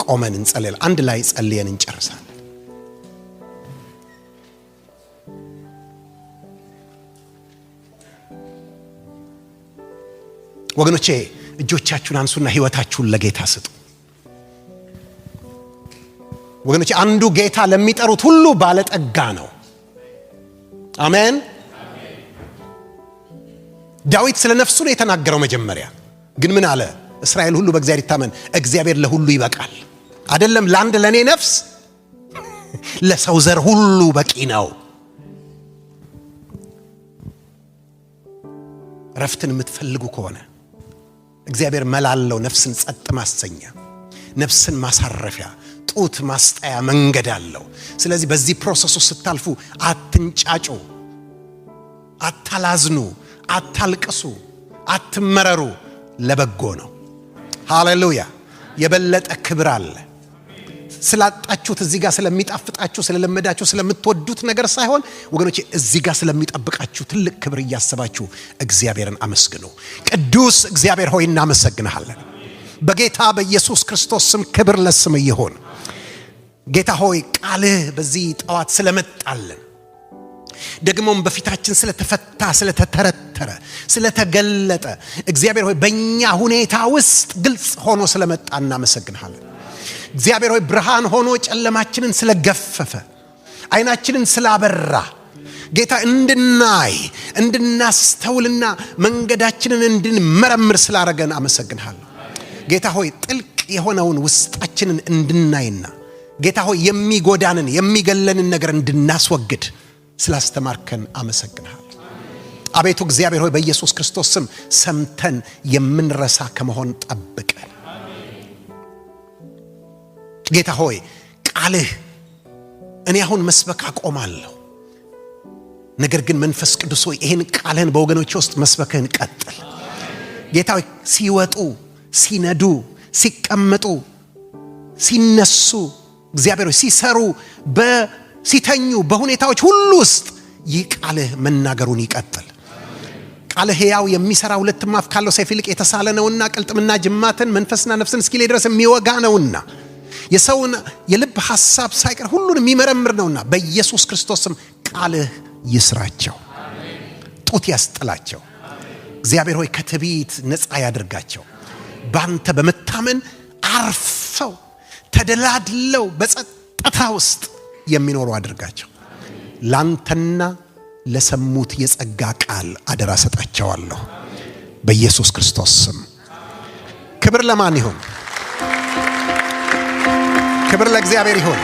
ቆመን እንጸልያለን። አንድ ላይ ጸልየን እንጨርሳለን። ወገኖቼ እጆቻችሁን አንሱና ህይወታችሁን ለጌታ ስጡ። ወገኖቼ አንዱ ጌታ ለሚጠሩት ሁሉ ባለጠጋ ነው። አሜን። ዳዊት ስለ ነፍሱ ነው የተናገረው። መጀመሪያ ግን ምን አለ? እስራኤል ሁሉ በእግዚአብሔር ይታመን፣ እግዚአብሔር ለሁሉ ይበቃል። አይደለም ለአንድ ለኔ ነፍስ፣ ለሰው ዘር ሁሉ በቂ ነው። ረፍትን የምትፈልጉ ከሆነ እግዚአብሔር መላለው ነፍስን ጸጥ ማሰኛ፣ ነፍስን ማሳረፊያ፣ ጡት ማስጣያ መንገድ አለው። ስለዚህ በዚህ ፕሮሰስ ውስጥ ስታልፉ አትንጫጩ፣ አታላዝኑ፣ አታልቅሱ፣ አትመረሩ። ለበጎ ነው። ሃሌሉያ። የበለጠ ክብር አለ። ስላጣችሁት እዚህ ጋር ስለሚጣፍጣችሁ፣ ስለለመዳችሁ፣ ስለምትወዱት ነገር ሳይሆን ወገኖቼ እዚህ ጋር ስለሚጠብቃችሁ ትልቅ ክብር እያሰባችሁ እግዚአብሔርን አመስግኑ። ቅዱስ እግዚአብሔር ሆይ እናመሰግንሃለን። በጌታ በኢየሱስ ክርስቶስ ስም ክብር ለስም ይሁን። ጌታ ሆይ ቃልህ በዚህ ጠዋት ስለመጣልን፣ ደግሞም በፊታችን ስለተፈታ፣ ስለተተረተረ፣ ስለተገለጠ እግዚአብሔር ሆይ በእኛ ሁኔታ ውስጥ ግልጽ ሆኖ ስለመጣ እናመሰግንሃለን። እግዚአብሔር ሆይ ብርሃን ሆኖ ጨለማችንን ስለገፈፈ፣ አይናችንን ስላበራ፣ ጌታ እንድናይ እንድናስተውልና መንገዳችንን እንድንመረምር ስላረገን አመሰግንሃለሁ። ጌታ ሆይ ጥልቅ የሆነውን ውስጣችንን እንድናይና ጌታ ሆይ የሚጎዳንን የሚገለንን ነገር እንድናስወግድ ስላስተማርከን አመሰግንሃለሁ። አቤቱ እግዚአብሔር ሆይ በኢየሱስ ክርስቶስ ስም ሰምተን የምንረሳ ከመሆን ጠብቀን። ጌታ ሆይ ቃልህ እኔ አሁን መስበክ አቆማለሁ፣ ነገር ግን መንፈስ ቅዱስ ሆይ ይሄን ቃልህን በወገኖች ውስጥ መስበክህን ቀጥል። ጌታ ሆይ ሲወጡ፣ ሲነዱ፣ ሲቀመጡ፣ ሲነሱ፣ እግዚአብሔር ሆይ ሲሰሩ፣ ሲተኙ፣ በሁኔታዎች ሁሉ ውስጥ ይህ ቃልህ መናገሩን ይቀጥል። ቃልህ ሕያው የሚሰራ ሁለትም አፍ ካለው ሰይፍ ይልቅ የተሳለ ነውና ቅልጥምና ጅማትን መንፈስና ነፍስን እስኪለይ ድረስ የሚወጋ ነውና የሰውን የልብ ሐሳብ ሳይቀር ሁሉን የሚመረምር ነውና በኢየሱስ ክርስቶስም ቃልህ ይስራቸው፣ ጡት ያስጥላቸው። እግዚአብሔር ሆይ ከትዕቢት ነፃ ያድርጋቸው። ባንተ በመታመን አርፈው ተደላድለው በጸጥታ ውስጥ የሚኖሩ አድርጋቸው። ላንተና ለሰሙት የጸጋ ቃል አደራ ሰጣቸዋለሁ በኢየሱስ ክርስቶስ ስም። ክብር ለማን ይሁን? ክብር ለእግዚአብሔር ይሁን።